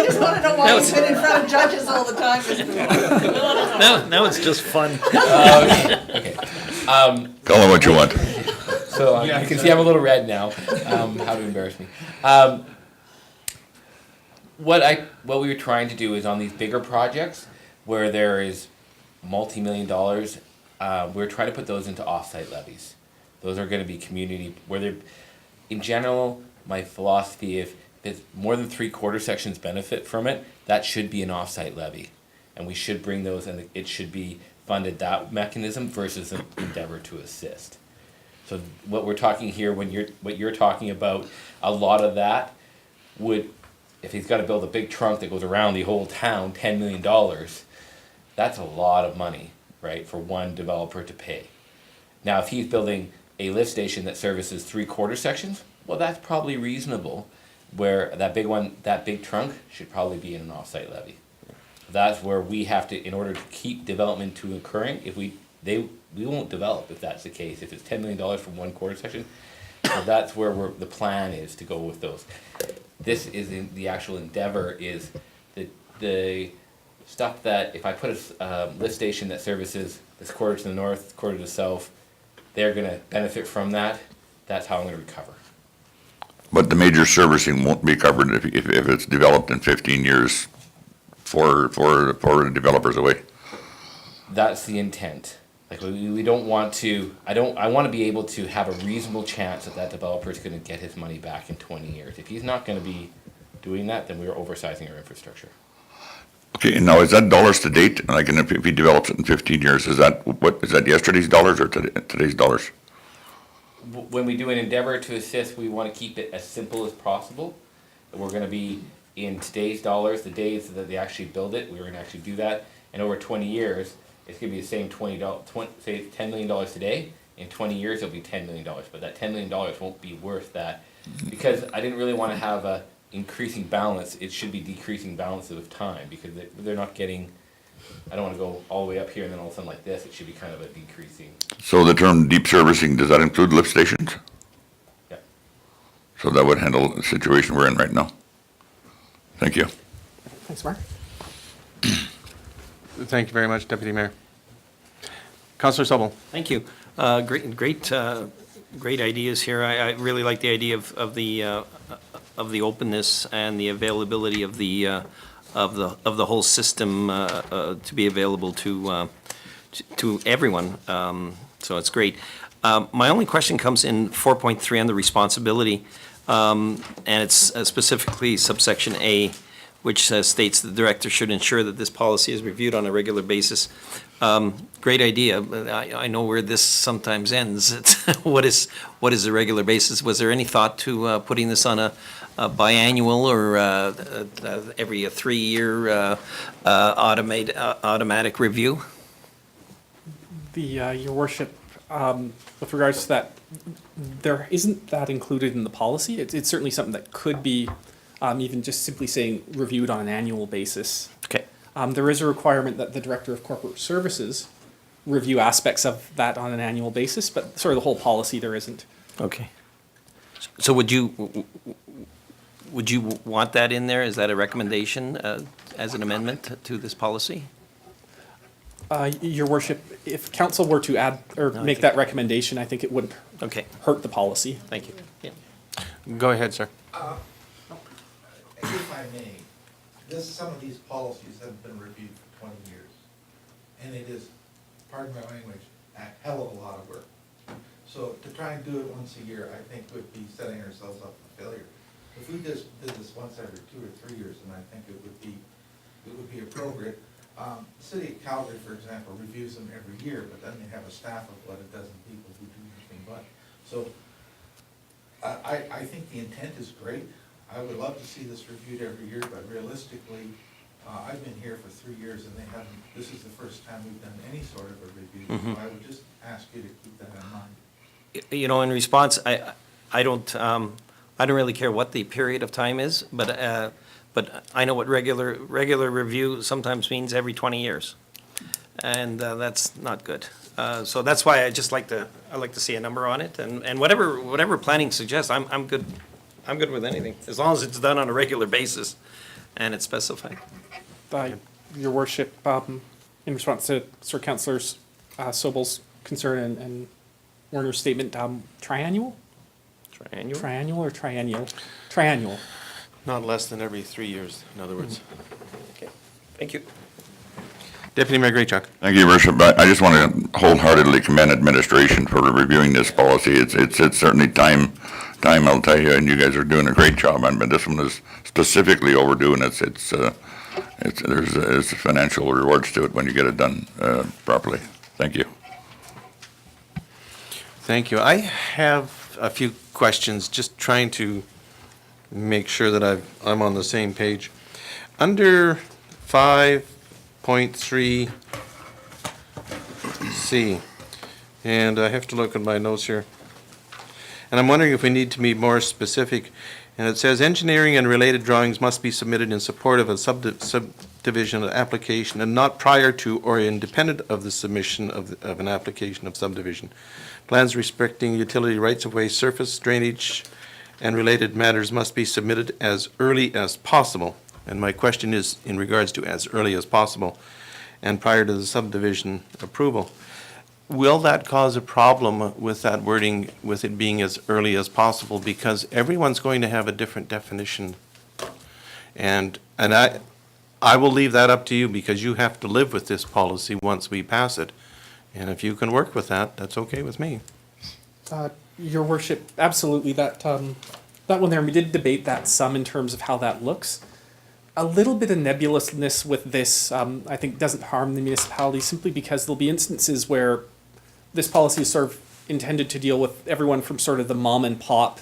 just want to know why you've been in front of judges all the time, Mr. Now it's just fun. Okay. Call it what you want. So you can see I'm a little red now. How to embarrass me. What we were trying to do is on these bigger projects where there is multi-million dollars, we're trying to put those into off-site levies. Those are going to be community, where in general, my philosophy, if it's more than 3/4 sections benefit from it, that should be an offsite levy. And we should bring those, and it should be funded that mechanism versus an Endeavour to assist. So what we're talking here, what you're talking about, a lot of that would, if he's got to build a big trunk that goes around the whole town, $10 million, that's a lot of money, right, for one developer to pay. Now, if he's building a lift station that services 3/4 sections, well, that's probably reasonable, where that big one, that big trunk should probably be in an offsite levy. That's where we have to, in order to keep development to occurring, we won't develop if that's the case. If it's $10 million for 1/4 section, so that's where the plan is to go with those. This is in the actual Endeavour is the stuff that if I put a lift station that services this quarter to the north, quarter to the south, they're gonna benefit from that. That's how I'm gonna recover. But the major servicing won't be covered if it's developed in 15 years for the developers away. That's the intent. Like we don't want to. I want to be able to have a reasonable chance that developer is going to get his money back in 20 years. If he's not going to be doing that, then we are oversizing our infrastructure. Okay, and now is that dollars to date? Like, and if he develops it in 15 years, is that yesterday's dollars or today's dollars? When we do an Endeavour to assist, we want to keep it as simple as possible. We're going to be in today's dollars, the days that they actually build it, we're going to actually do that. And over 20 years, it's going to be the same say it's $10 million today. In 20 years, it'll be $10 million. But that $10 million won't be worth that. Because I didn't really want to have a increasing balance. It should be decreasing balance with time. Because they're not getting, I don't want to go all the way up here and then all of a sudden like this. It should be kind of a decreasing. So the term deep servicing, does that include lift stations? Yeah. So that would handle the situation we're in right now. Thank you. Thanks, Mark. Thank you very much, Deputy Mayor. Councillor Sobel. Thank you. Great ideas here. I really like the idea of the openness and the availability of the whole system to be available to everyone. So it's great. My only question comes in 4.3 on the responsibility, and it's specifically subsection A, which states the director should ensure that this policy is reviewed on a regular basis. Great idea, but I know where this sometimes ends. It's what is the regular basis? Was there any thought to putting this on a biannual or every 3-year automatic review? Your worship, with regards to that, there isn't that included in the policy. It's certainly something that could be even just simply saying reviewed on an annual basis. Okay. There is a requirement that the Director of Corporate Services review aspects of that on an annual basis, but sort of the whole policy there isn't. Okay. So would you want that in there? Is that a recommendation as an amendment to this policy? Your worship, if council were to add or make that recommendation, I think it wouldn't hurt the policy. Thank you. Yeah. Go ahead, sir. If I may, some of these policies have been reviewed for 20 years. And it is, pardon my language, a hell of a lot of work. So to try and do it once a year, I think would be setting ourselves up for failure. If we just did this once every 2 or 3 years, then I think it would be appropriate. The city of Calgary, for example, reviews them every year, but then they have a staff of about a dozen people who do nothing but. So I think the intent is great. I would love to see this reviewed every year, but realistically, I've been here for 3 years and they haven't, this is the first time we've done any sort of a review. So I would just ask you to keep that in mind. You know, in response, I don't really care what the period of time is, but I know what regular review sometimes means every 20 years, and that's not good. So that's why I like to see a number on it, and whatever planning suggests, I'm good. I'm good with anything, as long as it's done on a regular basis and it's specified. Your worship, in response to Sir Councillor Sobel's concern and Werner's statement, triannual? Triannual? Triannual or triennial? Triannual. Not less than every 3 years, in other words. Okay, thank you. Deputy Mayor Graychuk. Thank you, Your Worship. I just want to wholeheartedly commend administration for reviewing this policy. It's certainly time time, I'll tell you, and you guys are doing a great job. I mean, this one is specifically overdue, and there's financial rewards to it when you get it done properly. Thank you. Thank you. I have a few questions, just trying to make sure that I'm on the same page. Under 5.3C, and I have to look at my notes here, and I'm wondering if we need to be more specific. And it says, engineering and related drawings must be submitted in support of a subdivision application and not prior to or independent of the submission of an application of subdivision. Plans respecting utility rights-of-way, surface drainage, and related matters must be submitted as early as possible. And my question is in regards to as early as possible and prior to the subdivision approval. Will that cause a problem with that wording, with it being as early as possible? Because everyone's going to have a different definition. And I will leave that up to you, because you have to live with this policy once we pass it. And if you can work with that, that's okay with me. Your worship, absolutely, that one there, we did debate that some in terms of how that looks. A little bit of nebulousness with this, I think, doesn't harm the municipality, simply because there'll be instances where this policy is sort of intended to deal with everyone from sort of the mom and pop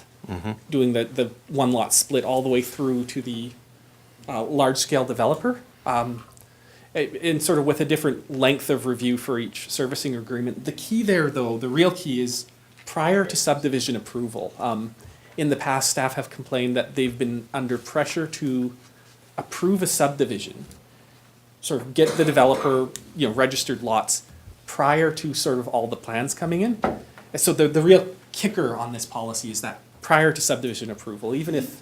doing the one lot split all the way through to the large scale developer. And sort of with a different length of review for each servicing agreement. The key there, though, the real key is prior to subdivision approval. In the past, staff have complained that they've been under pressure to approve a subdivision, sort of get the developer, registered lots prior to sort of all the plans coming in. And so the real kicker on this policy is that prior to subdivision approval, even if,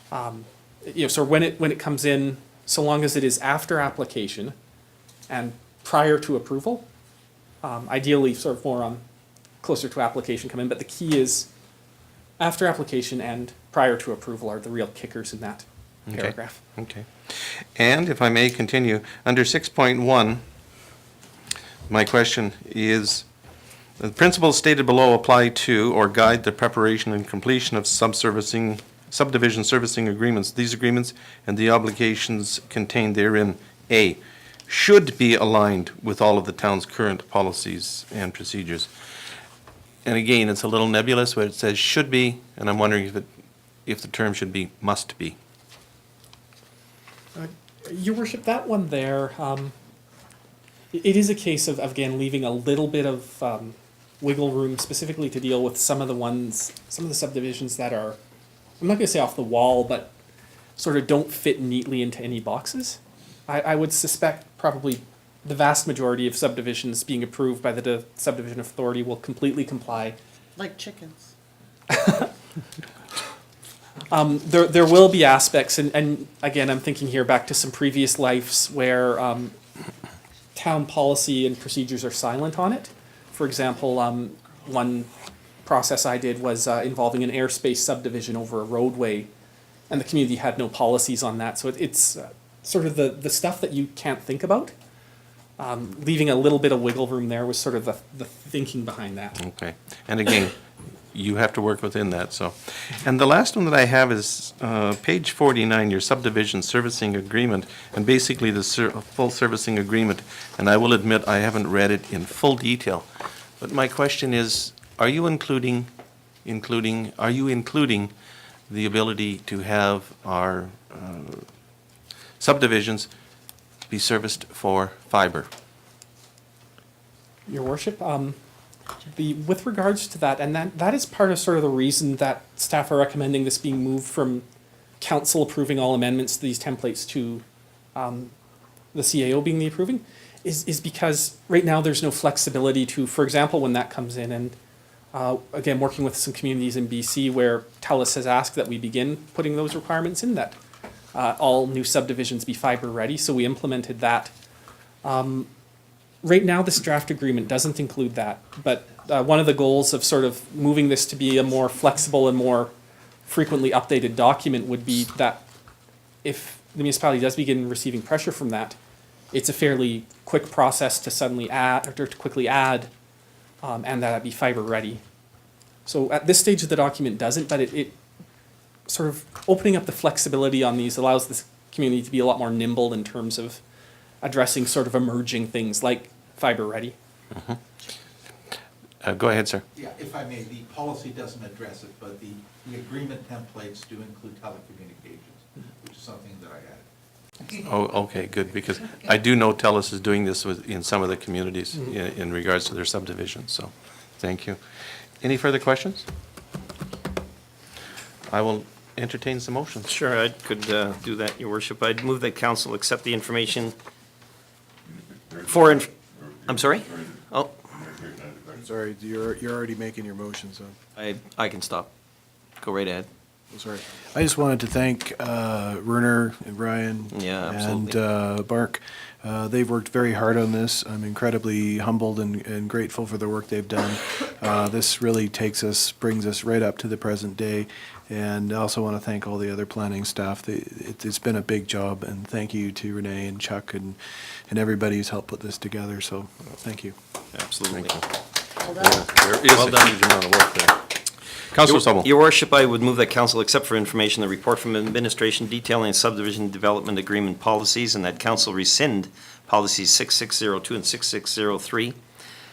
so when it comes in, so long as it is after application and prior to approval, ideally sort of more closer to application come in, but the key is after application and prior to approval are the real kickers in that paragraph. Okay. And if I may continue, under 6.1, my question is, the principles stated below apply to or guide the preparation and completion of subdivision servicing agreements. These agreements and the obligations contained therein, A, should be aligned with all of the town's current policies and procedures. And again, it's a little nebulous where it says should be, and I'm wondering if the term should be must be. Your worship, that one there, it is a case of, again, leaving a little bit of wiggle room specifically to deal with some of the subdivisions that are, I'm not going to say off the wall, but sort of don't fit neatly into any boxes. I would suspect probably the vast majority of subdivisions being approved by the subdivision authority will completely comply. Like chickens. There will be aspects, and again, I'm thinking here back to some previous lives where town policy and procedures are silent on it. For example, one process I did was involving an airspace subdivision over a roadway, and the community had no policies on that. So it's sort of the stuff that you can't think about. Leaving a little bit of wiggle room there was sort of the thinking behind that. Okay. And again, you have to work within that, so. And the last one that I have is page 49, your subdivision servicing agreement, and basically the full servicing agreement. And I will admit, I haven't read it in full detail. But my question is, are you including the ability to have our subdivisions be serviced for fiber? Your worship, with regards to that, and that is part of sort of the reason that staff are recommending this being moved from council approving all amendments to these templates to the CAO being the approving, is because right now there's no flexibility to, for example, when that comes in, and again, working with some communities in BC where TELUS has asked that we begin putting those requirements in, that all new subdivisions be fiber ready, so we implemented that. Right now, this draft agreement doesn't include that, but one of the goals of sort of moving this to be a more flexible and more frequently updated document would be that if the municipality does begin receiving pressure from that, it's a fairly quick process to suddenly add, or to quickly add, and that it be fiber ready. So at this stage of the document doesn't, but it sort of opening up the flexibility on these allows this community to be a lot more nimble in terms of addressing sort of emerging things like fiber ready. Go ahead, sir. Yeah, if I may, the policy doesn't address it, but the agreement templates do include telecommunications, which is something that I added. Oh, okay, good, because I do know TELUS is doing this in some of the communities in regards to their subdivisions, so, thank you. Any further questions? I will entertain some motions. Sure, I could do that, Your Worship. I'd move that council accept the information I'm sorry? Oh, Sorry, you're already making your motion, so. I can stop. Go right ahead. Sorry. I just wanted to thank Werner and Brian. Yeah, absolutely. And Mark. They've worked very hard on this. I'm incredibly humbled and grateful for the work they've done. This really brings us right up to the present day. And I also want to thank all the other planning staff. It's been a big job, and thank you to Renee and Chuck and everybody who's helped put this together, so thank you. Absolutely. There is a huge amount of work there. Councillor Sobel. Your Worship, I would move that council accept for information the report from administration detailing subdivision development agreement policies, and that council rescind policies 6602 and 6603,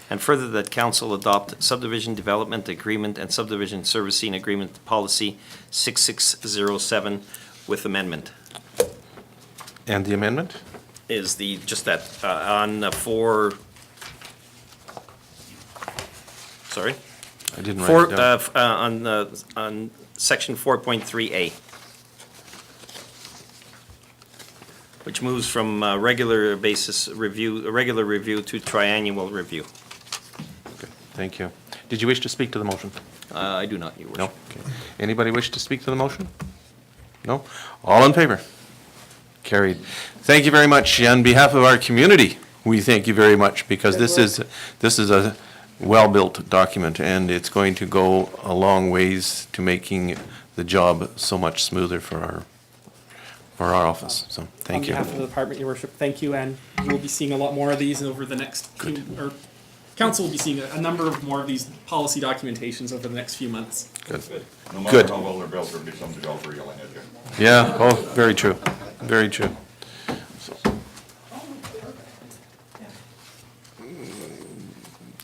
and further that council adopt subdivision development agreement and subdivision servicing agreement policy 6607 with amendment. And the amendment? Is just that on sorry? I didn't write it down. On section 4.3A, which moves from regular review to triannual review. Okay, thank you. Did you wish to speak to the motion? I do not, Your Worship. No? Okay. Anybody wish to speak to the motion? No? All in favor? Carried. Thank you very much. On behalf of our community, we thank you very much, because this is a well-built document, and it's going to go a long ways to making the job so much smoother for our office. So, thank you. On behalf of the department, Your Worship, thank you, and you will be seeing a lot more of these over the next council will be seeing a number of more of these policy documentations over the next few months. Good. No matter Good. how well they're built, there'll be some developer yelling at you. Yeah, oh, very true. Very true.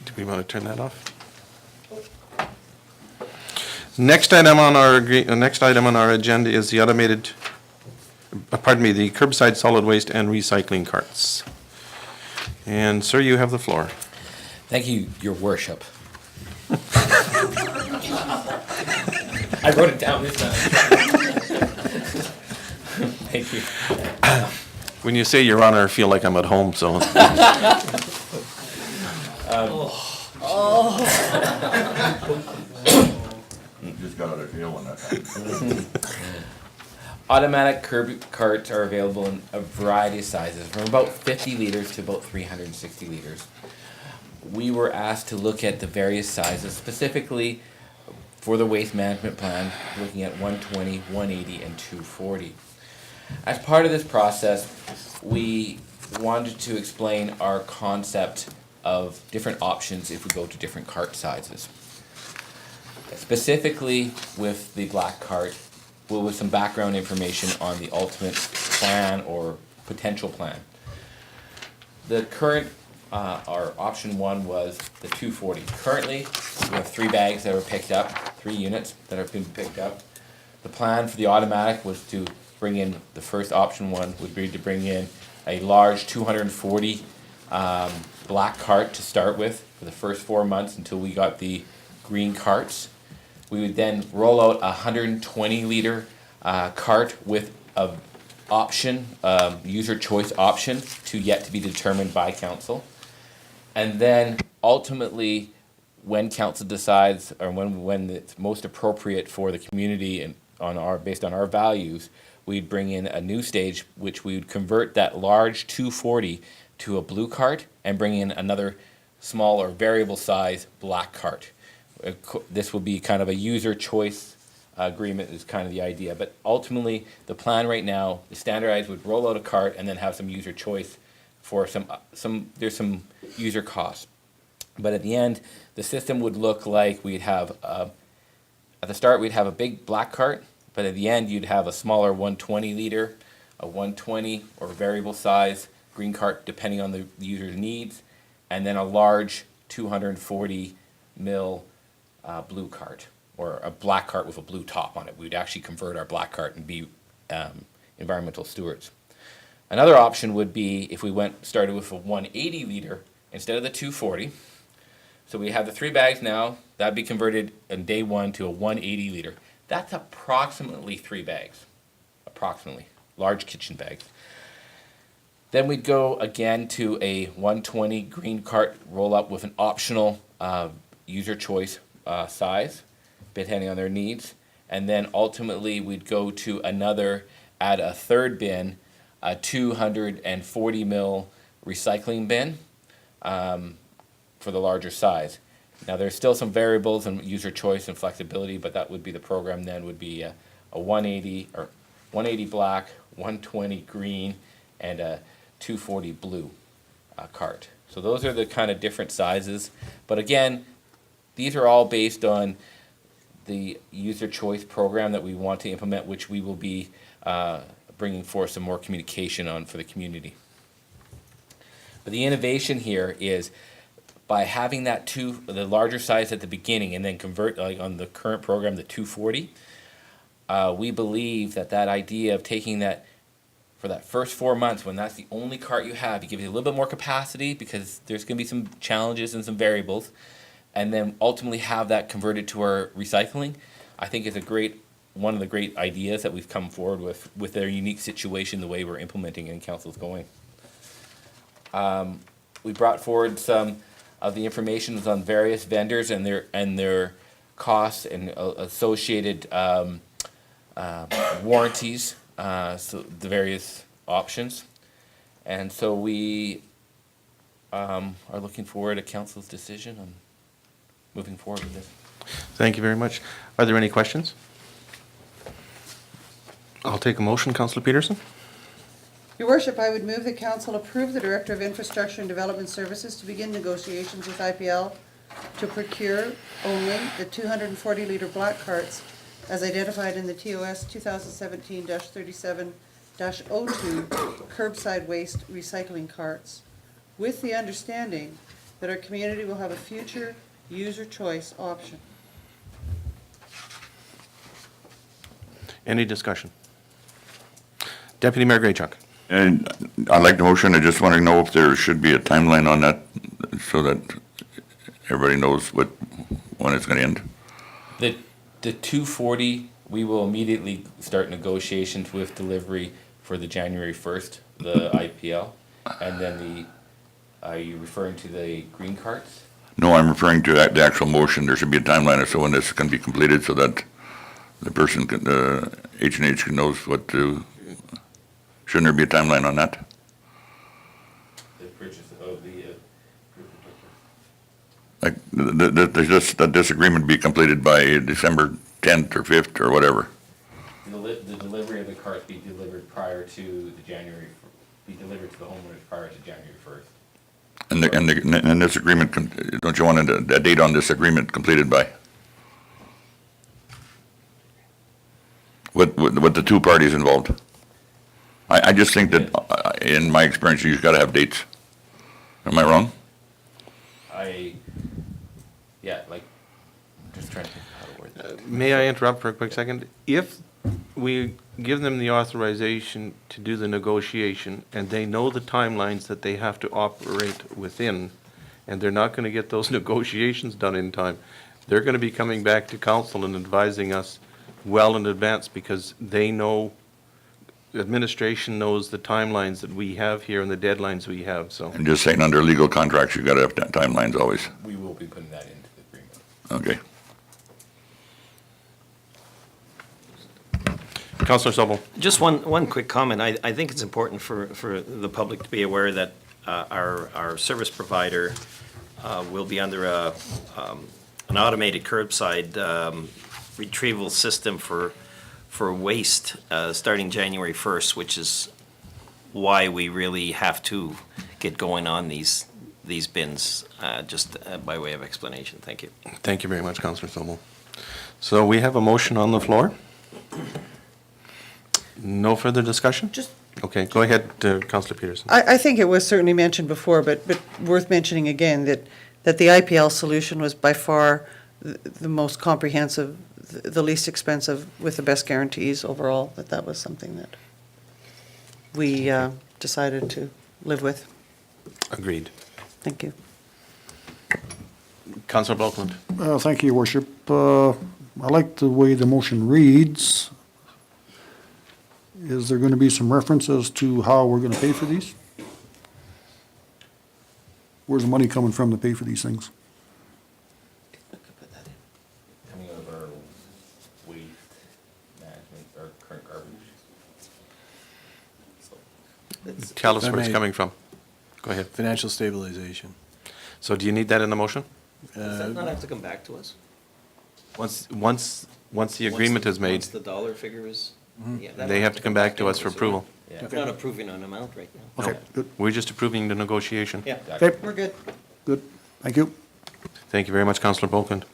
Do we want to turn that off? Next item on our agenda is the the curbside solid waste and recycling carts. And sir, you have the floor. Thank you, Your Worship. I wrote it down this time. Thank you. When you say Your Honor, I feel like I'm at home, so. Just got out of jail on that time. Automatic curb carts are available in a variety of sizes, from about 50 liters to about 360 liters. We were asked to look at the various sizes, specifically for the waste management plan, looking at 120, 180, and 240. As part of this process, we wanted to explain our concept of different options if we go to different cart sizes. Specifically with the black cart, with some background information on the ultimate plan or potential plan. The current, our option one was the 240. Currently, we have 3 bags that were picked up, 3 units that have been picked up. The plan for the automatic was to bring in, the first option one would be to bring in a large 240 black cart to start with for the first 4 months until we got the green carts. We would then roll out a 120 liter cart with a option, user choice option to yet to be determined by council. And then ultimately, when council decides, or when it's most appropriate for the community and based on our values, we'd bring in a new stage, which we would convert that large 240 to a blue cart and bring in another small or variable size black cart. This will be kind of a user choice agreement is kind of the idea, but ultimately the plan right now, the standardized would roll out a cart and then have some user choice for there's some user costs. But at the end, the system would look like we'd have At the start, we'd have a big black cart, but at the end, you'd have a smaller 120 liter, a 120 or variable size green cart, depending on the user's needs, and then a large 240 mil blue cart, or a black cart with a blue top on it. We'd actually convert our black cart and be environmental stewards. Another option would be if we started with a 180 liter instead of the 240. So we have the 3 bags now. That'd be converted on day 1 to a 180 liter. That's approximately 3 bags, approximately, large kitchen bags. Then we'd go again to a 120 green cart roll up with an optional user choice size, depending on their needs. And then ultimately we'd go to add a third bin, a 240 mil recycling bin for the larger size. Now there's still some variables and user choice and flexibility, but that would be the program then would be a 180 or 180 black, 120 green, and a 240 blue cart. So those are the kind of different sizes. But again, these are all based on the user choice program that we want to implement, which we will be bringing forth some more communication on for the community. But the innovation here is by having the larger size at the beginning and then convert, like on the current program, the 240, we believe that idea of taking that for that first 4 months, when that's the only cart you have, you give it a little bit more capacity because there's going to be some challenges and some variables, and then ultimately have that converted to our recycling, I think is one of the great ideas that we've come forward with their unique situation, the way we're implementing it and council's going. We brought forward some of the information on various vendors and their costs and associated warranties, so the various options. And so we are looking forward to council's decision on moving forward with this. Thank you very much. Are there any questions? I'll take a motion, Councillor Peterson. Your worship, I would move that council approve the Director of Infrastructure and Development Services to begin negotiations with IPL to procure only the 240 litre black carts as identified in the TOS 2017-37-02 curbside waste recycling carts, with the understanding that our community will have a future user choice option. Any discussion? Deputy Mayor Graychuk. And I like the motion, I just want to know if there should be a timeline on that so that everybody knows when it's going to end. The 240, we will immediately start negotiations with delivery for the January 1st, the IPL. And then are you referring to the green carts? No, I'm referring to the actual motion. There should be a timeline as to when this can be completed so that the person, H&H knows what to, shouldn't there be a timeline on that? The purchase of the Like, that this agreement be completed by December 10th or 5th or whatever. the delivery of the carts be delivered prior to be delivered to the homeowners prior to January 1st. And this agreement, don't you want a date on this agreement completed by? With the two parties involved? I just think that, in my experience, you've got to have dates. Am I wrong? Just trying to think how to word that. May I interrupt for a quick second? If we give them the authorization to do the negotiation, and they know the timelines that they have to operate within, and they're not going to get those negotiations done in time, they're going to be coming back to council and advising us well in advance, because they know, administration knows the timelines that we have here and the deadlines we have, so. And just saying, under legal contracts, you've got to have timelines always. We will be putting that into the agreement. Okay. Councillor Sobel. Just one quick comment. I think it's important for the public to be aware that our service provider will be under an automated curbside retrieval system for waste starting January 1st, which is why we really have to get going on these bins, just by way of explanation. Thank you. Thank you very much, Councillor Sobel. So we have a motion on the floor. No further discussion? Okay, go ahead, Councillor Peterson. I think it was certainly mentioned before, but worth mentioning again, that the IPL solution was by far the most comprehensive, the least expensive, with the best guarantees overall, that was something that we decided to live with. Agreed. Thank you. Councillor Bulkland. Thank you, Your Worship. I like the way the motion reads. Is there going to be some references to how we're going to pay for these? Where's the money coming from to pay for these things? Coming out of our waste management, our current garbage. Tell us If I where it's may- coming from. Go ahead. Financial stabilization. So do you need that in the motion? Does that not have to come back to us? Once the agreement is made, Once the dollar figure is? Yeah, that they might have to come back to us for approval. We're not approving an amount right now. Okay, good. We're just approving the negotiation. Yeah. Okay, We're good. good. Thank you. Thank you very much, Councillor Bulkland.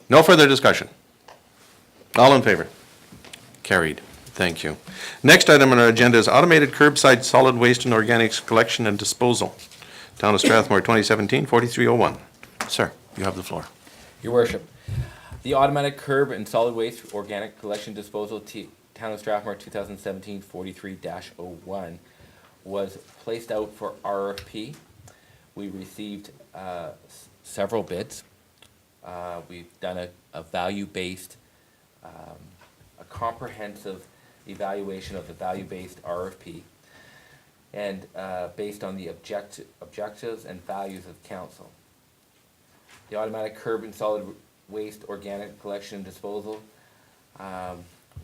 No further discussion. All in favor? Carried. Thank you. Next item on our agenda is automated curbside solid waste and organics collection and disposal. Town of Strathmore, 2017-4301. Sir, you have the floor. Your Worship, the automatic curb and solid waste organic collection disposal Town of Strathmore 2017-43-01 was placed out for RFP. We received several bids. We've done a value-based, a comprehensive evaluation of the value-based RFP, and based on the objectives and values of council. The automatic curb and solid waste organic collection and disposal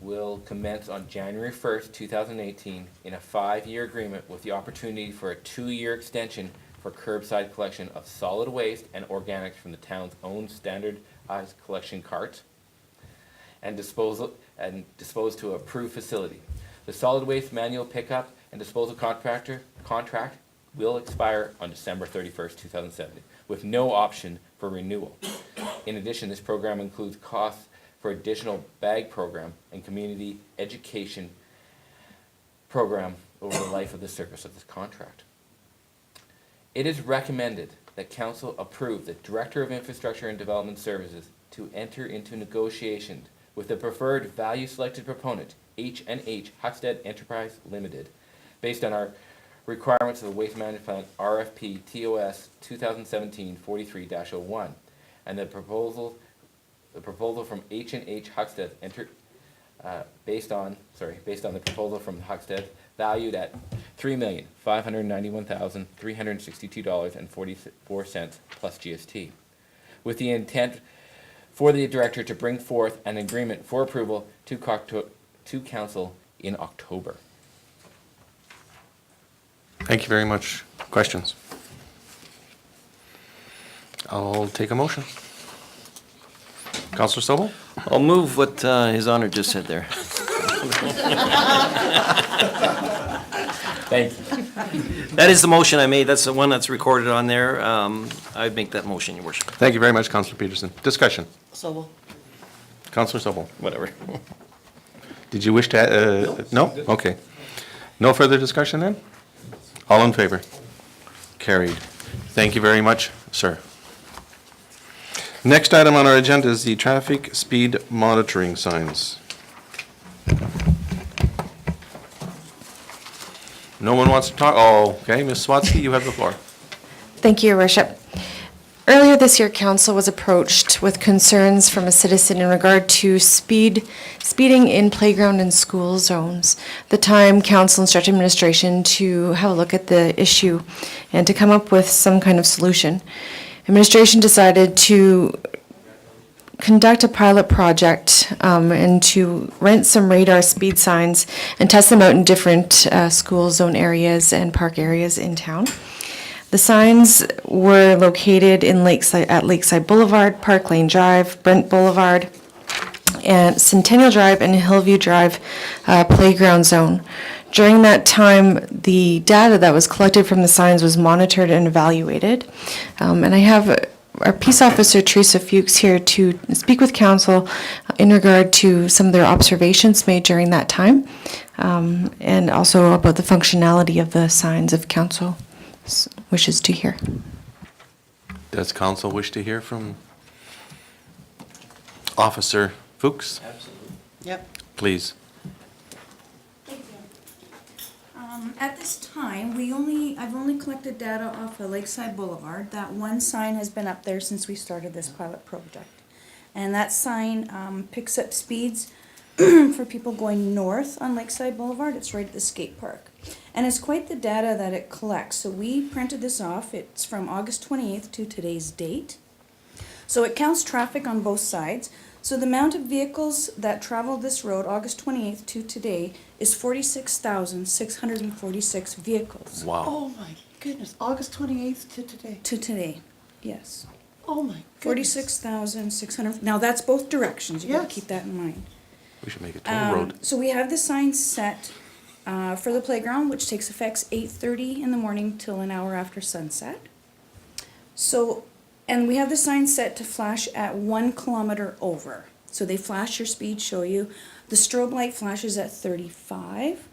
will commence on January 1st, 2018 in a 5-year agreement with the opportunity for a 2-year extension for curbside collection of solid waste and organics from the town's own standardized collection carts and disposed to a approved facility. The solid waste manual pickup and disposal contract will expire on December 31st, 2017, with no option for renewal. In addition, this program includes costs for additional bag program and community education program over the life of the service of this contract. It is recommended that Council approve the Director of Infrastructure and Development Services to enter into negotiations with the preferred value selected proponent, H&H Huckstead Enterprise Limited, based on our requirements of the Waste Management Plan RFP TOS 2017-43-01, and the proposal from H&H Huckstead based on the proposal from Huckstead, valued at $3,591,362.44 plus GST, with the intent for the Director to bring forth an agreement for approval to Council in October. Thank you very much. Questions? I'll take a motion. Councillor Sobel? I'll move what His Honor just said there. Thank you. That is the motion I made. That's the one that's recorded on there. I'd make that motion, Your Worship. Thank you very much, Councillor Peterson. Discussion. So, Councillor Sobel? Whatever. Did you wish to, no? Okay. No further discussion then? All in favor? Carried. Thank you very much, sir. Next item on our agenda is the traffic speed monitoring signs. No one wants to talk? Oh, okay. Ms. Swatsky, you have the floor. Thank you, Your Worship. Earlier this year, Council was approached with concerns from a citizen in regard to speeding in playground and school zones. At the time, Council instructed administration to have a look at the issue and to come up with some kind of solution. Administration decided to conduct a pilot project and to rent some radar speed signs and test them out in different school zone areas and park areas in town. The signs were located in Lakeside Boulevard, Park Lane Drive, Brent Boulevard, and Centennial Drive and Hillview Drive playground zone. During that time, the data that was collected from the signs was monitored and evaluated. And I have our peace officer, Teresa Fuchs, here to speak with council in regard to some of their observations made during that time, and also about the functionality of the signs if council wishes to hear. Does council wish to hear from Officer Fuchs? Absolutely. Yep. Please. At this time, I've only collected data off of Lakeside Boulevard. That one sign has been up there since we started this pilot project. And that sign picks up speeds for people going north on Lakeside Boulevard. It's right at the skate park. And it's quite the data that it collects. So we printed this off. It's from August 28th to today's date. So it counts traffic on both sides. So the amount of vehicles that traveled this road August 28th to today is 46,646 vehicles. Wow. Oh my goodness, August 28th to today. To today, yes. Oh my goodness. 46,600, now that's both directions, you gotta Yes. keep that in mind. We should make a toll road. So we have the sign set for the playground, which takes effect 8:30 in the morning till an hour after sunset. So, and we have the sign set to flash at 1 kilometer over. So they flash your speed, show you. The strobe light flashes at 35.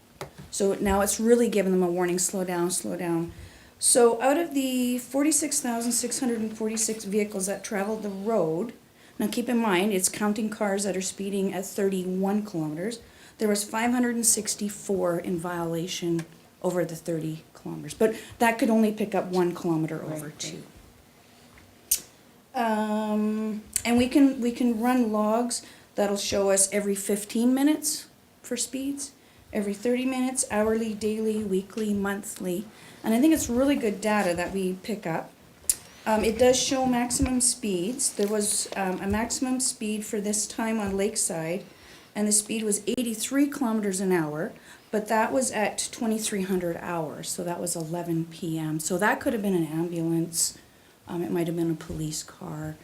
So now it's really giving them a warning, slow down, slow down. So out of the 46,646 vehicles that traveled the road, now keep in mind, it's counting cars that are speeding at 31 kilometers. There was 564 in violation over the 30 kilometers, but that could only pick up 1 kilometer over too. And we can run logs that'll show us every 15 minutes for speeds, every 30 minutes, hourly, daily, weekly, monthly. And I think it's really good data that we pick up. It does show maximum speeds. There was a maximum speed for this time on Lakeside, and the speed was 83 kilometers an hour, but that was at 2300 hours, so that was 11 p.m. So that could have been an ambulance. It might have been a police car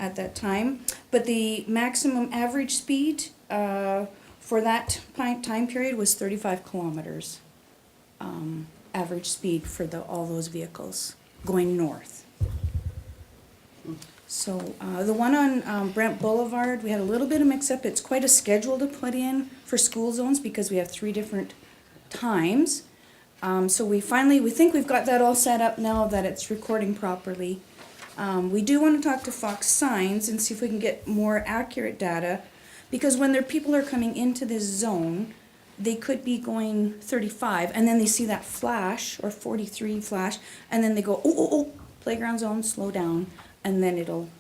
at that time. But the maximum average speed for that time period was 35 kilometers. Average speed for all those vehicles going north. So the one on Brent Boulevard, we had a little bit of mix-up. It's quite a schedule to put in for school zones because we have 3 different times. So we think we've got that all set up now that it's recording properly. We do want to talk to Fox Signs and see if we can get more accurate data, because when people are coming into this zone, they could be going 35, and then they see that flash, or 43 flash, and then they go, oh, playground zone, slow down, and then it'll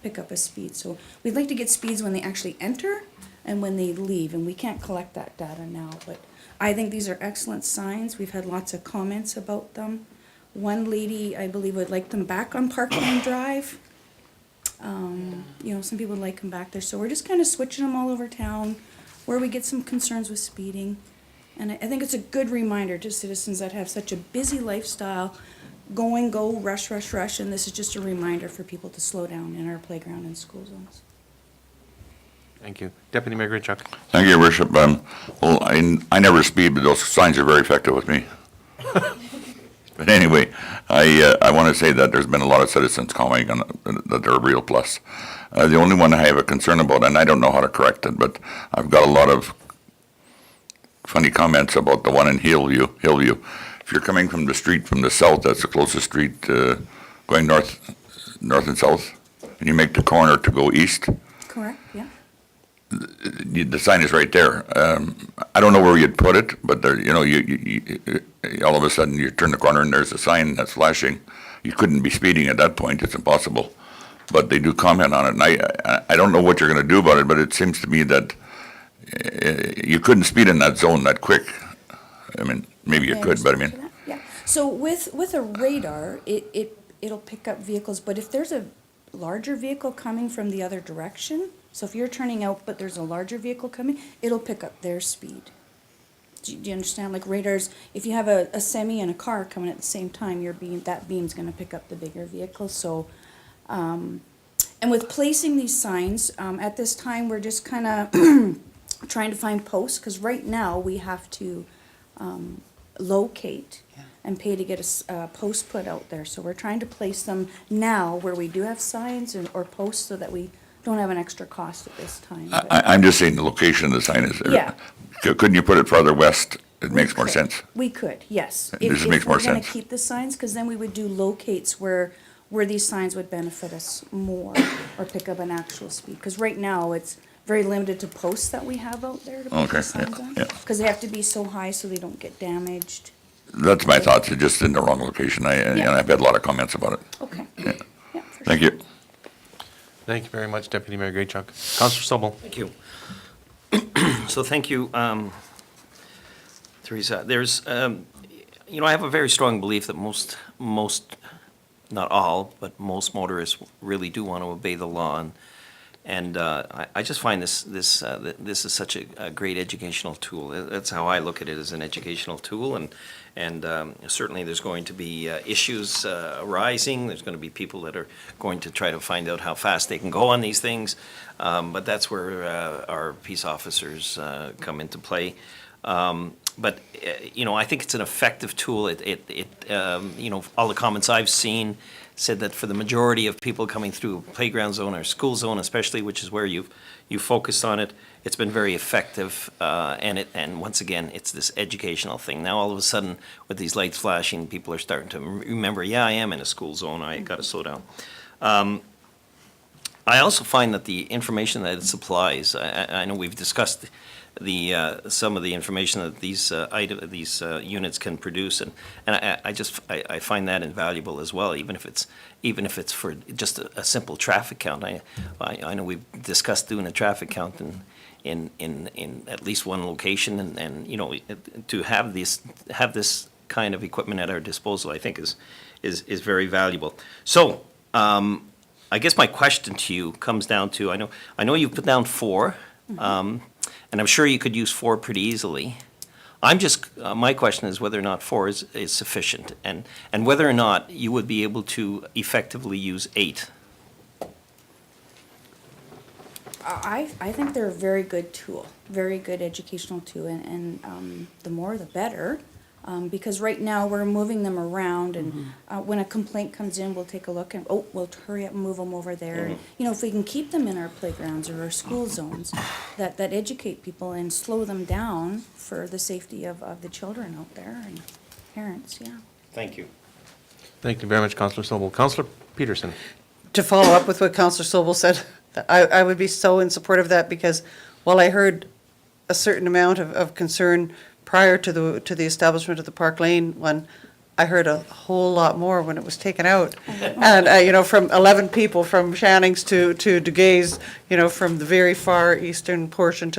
pick up a speed. So we'd like to get speeds when they actually enter and when they leave, and we can't collect that data now, but I think these are excellent signs. We've had lots of comments about them. One lady, I believe, would like them back on Parkland Drive. Some people would like them back there, so we're just kind of switching them all over town where we get some concerns with speeding. And I think it's a good reminder to citizens that have such a busy lifestyle, go, rush, and this is just a reminder for people to slow down in our playground and school zones. Thank you. Deputy Mayor Grinchuk. Thank you, Your Worship. Well, I never speed, but those signs are very effective with me. But anyway, I want to say that there's been a lot of citizens commenting on that they're a real plus. The only one I have a concern about, and I don't know how to correct it, but I've got a lot of funny comments about the one in Hillview. If you're coming from the street from the south, that's the closest street going north and south, and you make the corner to go east. Correct, yeah. The sign is right there. I don't know where you'd put it, but there, you all of a sudden you turn the corner and there's a sign that's flashing. You couldn't be speeding at that point. It's impossible. But they do comment on it, and I don't know what you're going to do about it, but it seems to me that you couldn't speed in that zone that quick. I mean, maybe you could, but I mean. Yeah. So with a radar, it'll pick up vehicles, but if there's a larger vehicle coming from the other direction, so if you're turning out but there's a larger vehicle coming, it'll pick up their speed. Do you understand? Like radars, if you have a semi and a car coming at the same time, that beam's going to pick up the bigger vehicle. So, and with placing these signs, at this time we're just kind of trying to find posts, because right now we have to locate and pay to get a post put out there. So we're trying to place them now where we do have signs or posts so that we don't have an extra cost at this time. But I'm just saying the location of the sign is. Yeah. Couldn't you put it farther west? It makes more could. sense. We could, yes. This makes more If we're gonna sense. keep the signs, because then we would do locates where these signs would benefit us more, or pick up an actual speed. Because right now, it's very limited to posts that we have out there to put Okay, the signs yeah, on. yeah. Because they have to be so high so they don't get damaged. That's my thoughts, it's just in the wrong location. And Yeah. I've had a lot of comments about it. Okay. Yeah. Yeah, for Thank sure. you. Thank you very much, Deputy Mayor Graychuk. Councillor Sobel. Thank you. So thank you, Teresa. There's, I have a very strong belief that most, not all, but most motorists really do want to obey the law. And I just find this is such a great educational tool. That's how I look at it, as an educational tool. And certainly there's going to be issues arising. There's going to be people that are going to try to find out how fast they can go on these things. But that's where our peace officers come into play. But I think it's an effective tool. All the comments I've seen said that for the majority of people coming through a playground zone or school zone especially, which is where you focused on it, it's been very effective. And once again, it's this educational thing. Now all of a sudden, with these lights flashing, people are starting to remember, I am in a school zone, I got to slow down. I also find that the information that it supplies, I know we've discussed some of the information that these units can produce, and I find that invaluable as well, even if it's for just a simple traffic count. I know we've discussed doing a traffic count in at least one location, and to have this kind of equipment at our disposal, I think is very valuable. So I guess my question to you comes down to, I know you've put down 4. And I'm sure you could use 4 pretty easily. My question is whether or not 4 is sufficient, and whether or not you would be able to effectively use 8. I think they're a very good tool, very good educational tool, and the more the better. Because right now, we're moving them around, and when a complaint comes in, we'll take a look and, we'll hurry up and move them over there. And, if we can keep them in our playgrounds or our school zones, that educate people and slow them down for the safety of the children out there and parents, yeah. Thank you. Thank you very much, Councillor Sobel. Councillor Peterson. To follow up with what Councillor Sobel said, I would be so in support of that, because while I heard a certain amount of concern prior to the establishment of the Park Lane one, I heard a whole lot more when it was taken out. And, from 11 people from Shannings to Duguay's, from the very far eastern portion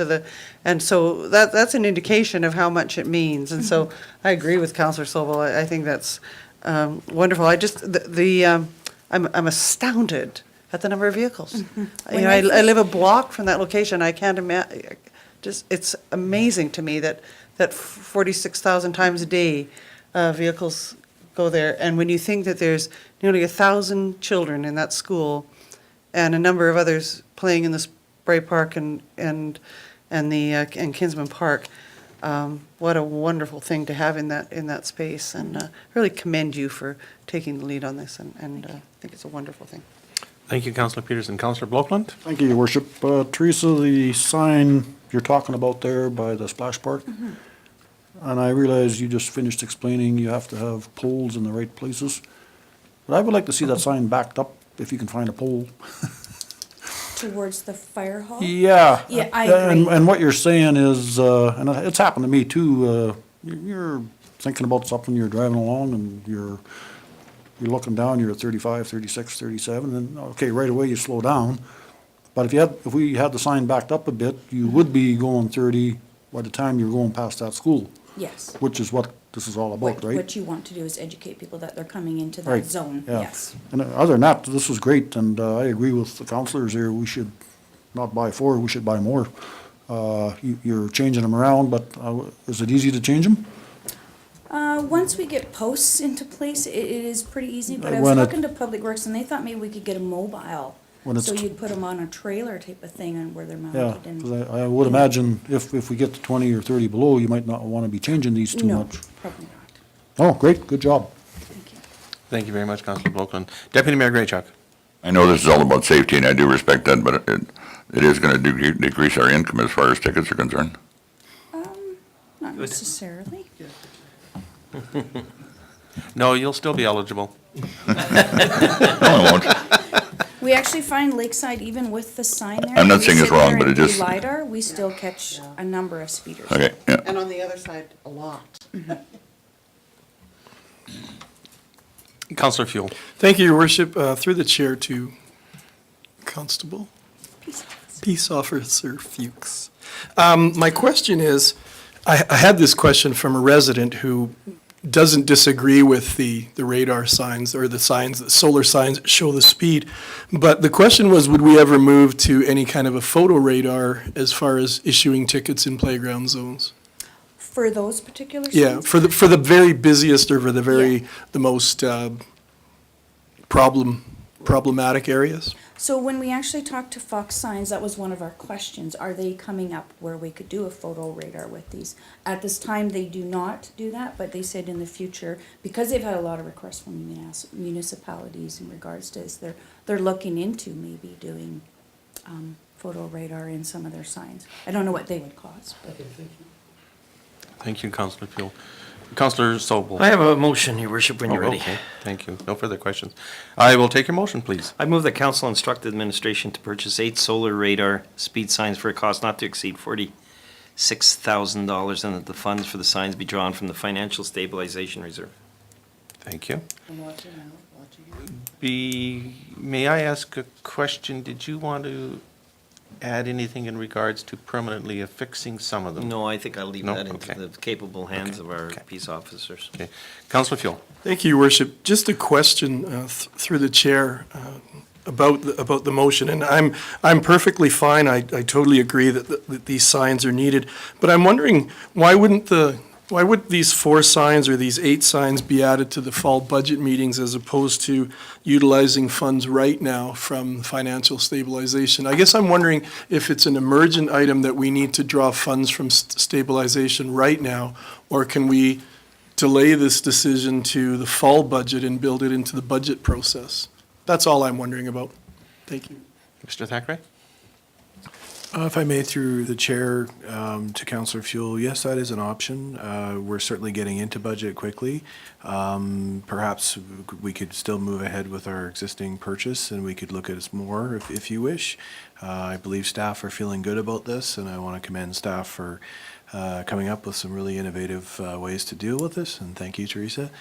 and so that's an indication of how much it means. And so I agree with Councillor Sobel. I think that's wonderful. I'm astounded at the number of vehicles. I live a block from that location. I can't imagine, it's amazing to me that 46,000 times a day, vehicles go there. And when you think that there's nearly 1,000 children in that school, and a number of others playing in the Spray Park and Kinsman Park, what a wonderful thing to have in that space. And really commend you for taking the lead on this, and I think it's a wonderful thing. Thank you, Councillor Peterson. Councillor Blockland. Thank you, Your Worship. Teresa, the sign you're talking about there by the splash park, and I realize you just finished explaining you have to have poles in the right places. But I would like to see that sign backed up if you can find a pole. Towards the fire hall? Yeah. Yeah, I agree. And what you're saying is, and it's happened to me too, you're thinking about something, you're driving along and you're looking down, you're at 35, 36, 37, and okay, right away you slow down. But if we had the sign backed up a bit, you would be going 30 by the time you're going past that school. Yes. Which is what this is all about, right? What you want to do is educate people that they're coming into that Right, zone, yeah. yes. And other than that, this was great, and I agree with the councillors here, we should not buy 4, we should buy more. You're changing them around, but is it easy to change them? Once we get posts into place, it is pretty easy, but I was When it- talking to Public Works, and they thought maybe we could get a mobile. When it's So t- you'd put them on a trailer type of thing and where they're Yeah, mounted and. because I would imagine if we get to 20 or 30 below, you might not want to be changing these too No, much. probably not. Oh, great, good job. Thank you very much, Councillor Blokeland. Deputy Mayor Graychuk. I know this is all about safety, and I do respect that, but it is going to decrease our income as far as tickets are concerned. Not necessarily. No, you'll still be eligible. No, I won't. We actually find Lakeside, even with the sign there. I'm not we saying it's sit there wrong, but and it do just- LiDAR, we still catch a number of speeders. Okay, yeah. And on the other side, a lot. Councillor Fuel. Thank you, Your Worship. Through the chair to Constable, Peace Officer Fuchs. My question is, I had this question from a resident who doesn't disagree with the radar signs or the signs, the solar signs that show the speed. But the question was, would we ever move to any kind of a photo radar as far as issuing tickets in playground zones? For those particular signs? Yeah, for the very busiest or for the most problematic areas? So when we actually talked to Fox Signs, that was one of our questions. Are they coming up where we could do a photo radar with these? At this time, they do not do that, but they said in the future, because they've had a lot of requests from municipalities in regards to this, they're looking into maybe doing photo radar in some of their signs. I don't know what they would cost, but. Thank you, Councillor Fuel. Councillor Sobel. I have a motion, Your Worship, when you're ready. Okay, thank you. No further questions. I will take your motion, please. I move that council instruct administration to purchase 8 solar radar speed signs for a cost not to exceed $46,000 and that the funds for the signs be drawn from the Financial Stabilization Reserve. Thank you. May I ask a question? Did you want to add anything in regards to permanently affixing some of them? No, I think I'll leave No? that into Okay. the capable hands Okay, of our okay. peace officers. Okay. Councillor Fuel. Thank you, Your Worship. Just a question through the chair about the motion, and I'm perfectly fine. I totally agree that these signs are needed, but I'm wondering why would these 4 signs or these 8 signs be added to the fall budget meetings as opposed to utilizing funds right now from financial stabilization? I guess I'm wondering if it's an emergent item that we need to draw funds from stabilization right now, or can we delay this decision to the fall budget and build it into the budget process? That's all I'm wondering about. Thank you. Mr. Thackeray? If I may, through the chair, to Councillor Fuel, yes, that is an option. We're certainly getting into budget quickly. Perhaps we could still move ahead with our existing purchase and we could look at more if you wish. I believe staff are feeling good about this and I want to commend staff for coming up with some really innovative ways to deal with this, and thank you, Teresa.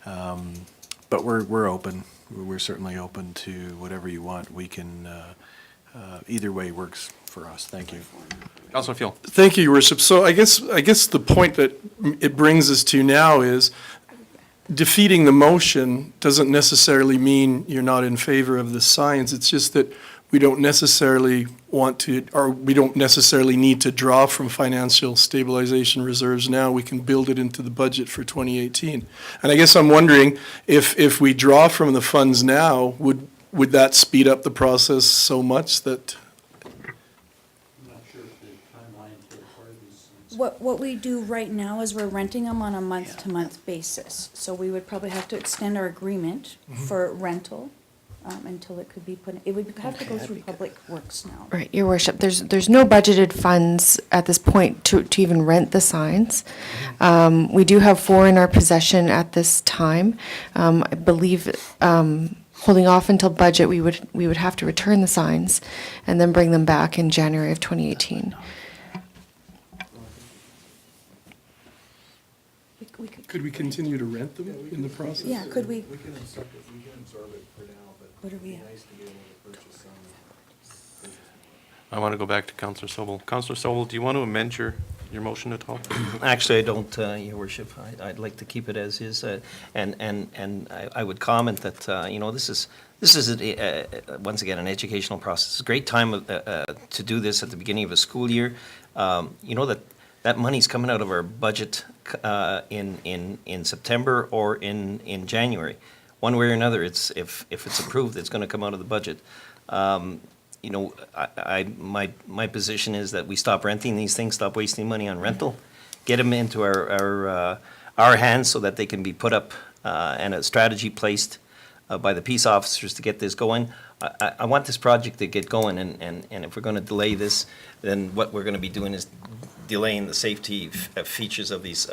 But we're open. We're certainly open to whatever you want. We can, either way works for us. Thank you. Councillor Fuel. Thank you, Your Worship. So I guess the point that it brings us to now is defeating the motion doesn't necessarily mean you're not in favor of the signs. It's just that we don't necessarily want to, or we don't necessarily need to draw from financial stabilization reserves now. We can build it into the budget for 2018. And I guess I'm wondering if we draw from the funds now, would that speed up the process so much that? What we do right now is we're renting them on a month-to-month basis. So we would probably have to extend our agreement for rental until it could be put, it would have to go through Public Works now. Right, Your Worship, there's no budgeted funds at this point to even rent the signs. We do have 4 in our possession at this time. I believe holding off until budget, we would have to return the signs and then bring them back in January of 2018. Could we continue to rent them in the process? Yeah, could we? We can absorb it for now, but What are we it'd be at? nice to be able to purchase some. I want to go back to Councillor Sobel. Councillor Sobel, do you want to amend your motion at all? Actually, I don't, Your Worship. I'd like to keep it as is. And I would comment that, this is once again, an educational process. It's a great time to do this at the beginning of a school year. That money's coming out of our budget in September or in January. One way or another, if it's approved, it's going to come out of the budget. My position is that we stop renting these things, stop wasting money on rental, get them into our our hands so that they can be put up and a strategy placed by the peace officers to get this going. I want this project to get going, and if we're going to delay this, then what we're going to be doing is delaying the safety features of these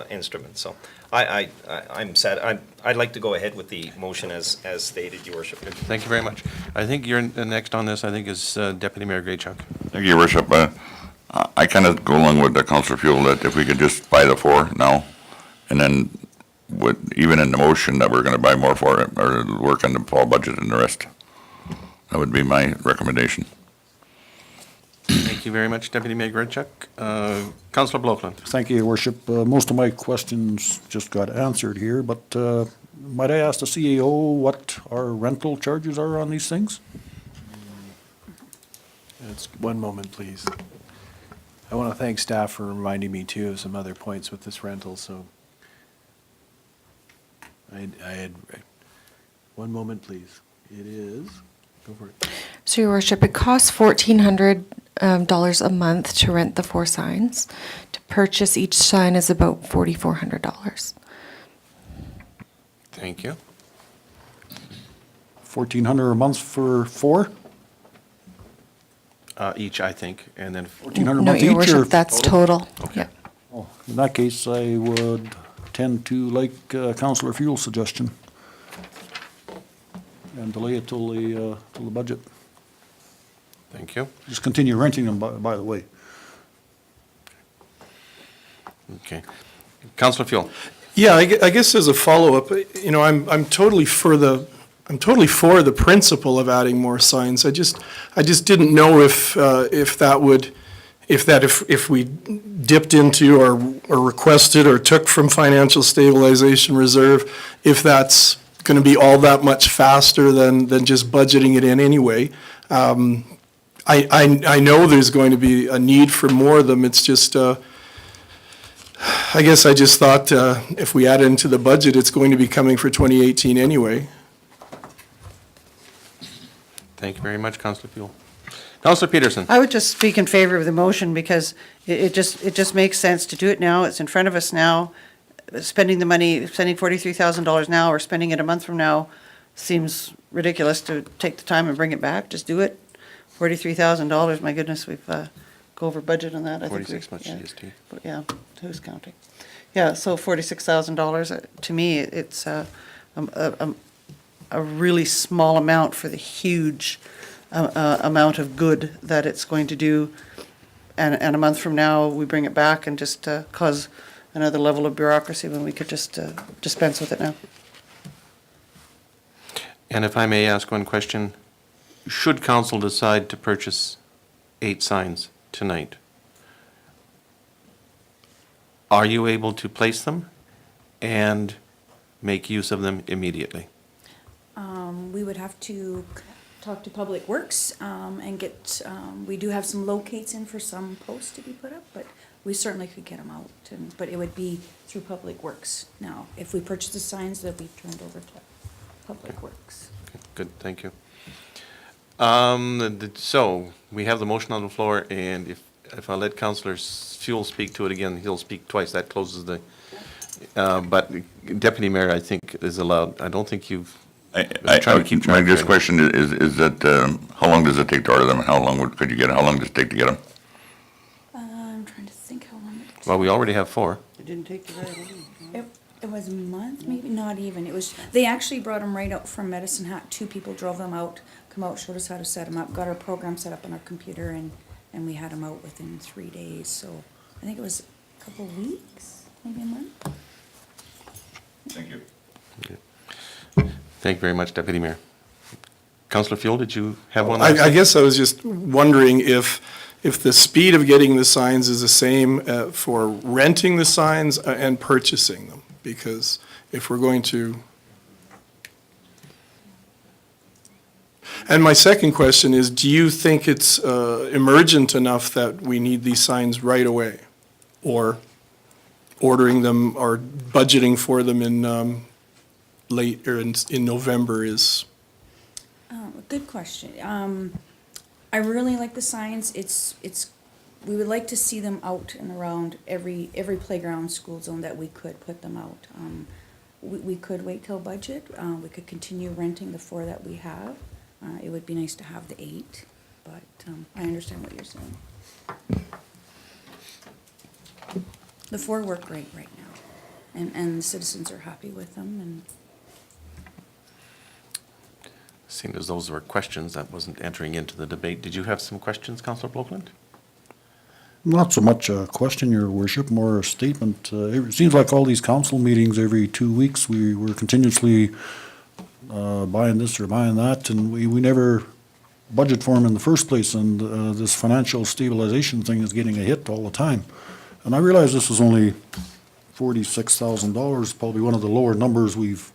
instruments. So I'm sad. I'd like to go ahead with the motion as stated, Your Worship. Thank you very much. I think you're next on this, I think, is Deputy Mayor Graychuk. Thank you, Your Worship. I kind of go along with the Councillor Fuel that if we could just buy the 4 now, and then even in the motion that we're going to buy more for it, or work on the fall budget and the rest. That would be my recommendation. Thank you very much, Deputy Mayor Graychuk. Councillor Blokeland. Thank you, Your Worship. Most of my questions just got answered here, but might I ask the CAO what our rental charges are on these things? It's one moment, please. I want to thank staff for reminding me too of some other points with this rental, so. I had, one moment, please. It is, go for it. So, Your Worship, it costs $1,400 a month to rent the 4 signs. To purchase each sign is about $4,400. Thank you. $1,400 a month for 4? Each, I think, and then. $1,400 a No, month Your each, or Worship, that's total. Okay. Yeah. Oh, in that case, I would tend to like Councillor Fuel's suggestion and delay it till the budget. Thank you. Just continue renting them, by the way. Okay. Councillor Fuel. Yeah, I guess as a follow-up, you know, I'm totally for the principle of adding more signs. I just didn't know if we dipped into or requested or took from financial stabilization reserve, if that's going to be all that much faster than just budgeting it in anyway. I know there's going to be a need for more of them. It's just, I guess I just thought if we add it into the budget, it's going to be coming for 2018 anyway. Thank you very much, Councillor Fuel. Councillor Peterson. I would just speak in favor of the motion because it just makes sense to do it now. It's in front of us now. Spending the money, spending $43,000 now or spending it a month from now seems ridiculous to take the time and bring it back. Just do it. $43,000, my goodness, we've go over budget on that. I think 46 much yeah. GST. But yeah, who's counting? Yeah, so $46,000, to me, it's a really small amount for the huge amount of good that it's going to do. And a month from now, we bring it back and just cause another level of bureaucracy when we could just dispense with it now. And if I may ask one question, should council decide to purchase 8 signs tonight, are you able to place them and make use of them immediately? We would have to talk to Public Works and get, we do have some locates in for some posts to be put up, but we certainly could get them out. But it would be through Public Works now. If we purchase the signs, they'll be turned over to Public Works. Okay, good, thank you. So, we have the motion on the floor, and if I let Councillor Fuel speak to it again, he'll speak twice. That closes the, but Deputy Mayor, I think, is allowed. I don't think you've, trying to keep track. My just question is that, how long does it take to order them, and how long could you get them? How long does it take to get them? I'm trying to think how long it Well, we already have 4. It didn't take you very long. It was a month, maybe, not even. It was, they actually brought them right out from Medicine Hat. 2 people drove them out, come out, showed us how to set them up, got our program set up on our computer, and we had them out within 3 days. So I think it was a couple of weeks, maybe a month. Thank you. Thank you very much, Deputy Mayor. Councillor Fuel, did you have one? I guess I was just wondering if the speed of getting the signs is the same for renting the signs and purchasing them, because if we're going to... And my second question is, do you think it's emergent enough that we need these signs right away? Or ordering them or budgeting for them in late or in November is... Good question. I really like the signs. It's we would like to see them out and around every playground, school zone that we could put them out. We could wait till budget, we could continue renting the 4 that we have. It would be nice to have the 8, but I understand what you're saying. The 4 work great right now, and the citizens are happy with them, and Seeing as those were questions, that wasn't entering into the debate. Did you have some questions, Councillor Blokeland? Not so much a question, Your Worship, more a statement. It seems like all these council meetings, every 2 weeks, we're continuously buying this or buying that, and we never budget for them in the first place, and this financial stabilization thing is getting a hit all the time. And I realize this is only $46,000, probably one of the lower numbers we've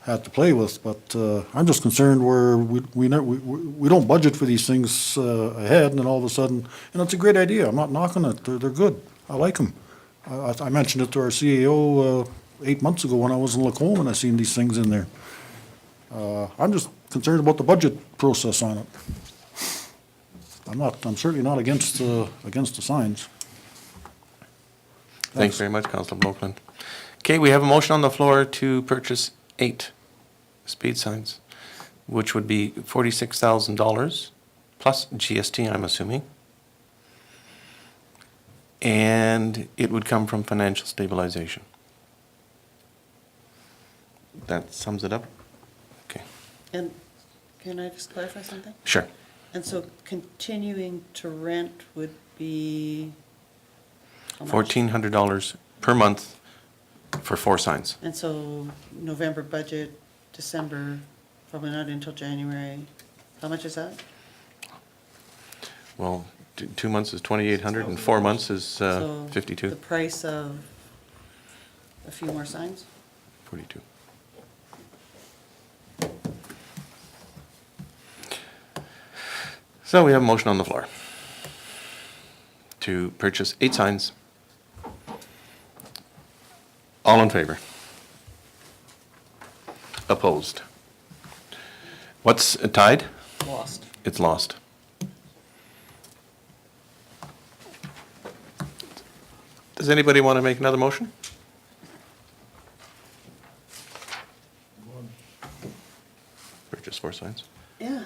had to play with, but I'm just concerned where we don't budget for these things ahead, and then all of a sudden, and it's a great idea, I'm not knocking it, they're good, I like them. I mentioned it to our CAO 8 months ago when I was in Lacombe and I seen these things in there. I'm just concerned about the budget process on it. I'm certainly not against the signs. Thanks very much, Councillor Blokeland. Okay, we have a motion on the floor to purchase 8 speed signs, which would be $46,000 plus GST, I'm assuming. And it would come from financial stabilization. That sums it up? Okay, And can I just clarify something? sure. And so continuing to rent would be how much? $1,400 per month for 4 signs. And so November budget, December, probably not until January. How much is that? Well, 2 months is 2,800 and 4 months is So 52. the price of a few more signs? 42. So we have a motion on the floor to purchase 8 signs. All in favor? Opposed? What's tied? Lost. It's lost. Does anybody want to make another motion? Purchase 4 signs. Yeah.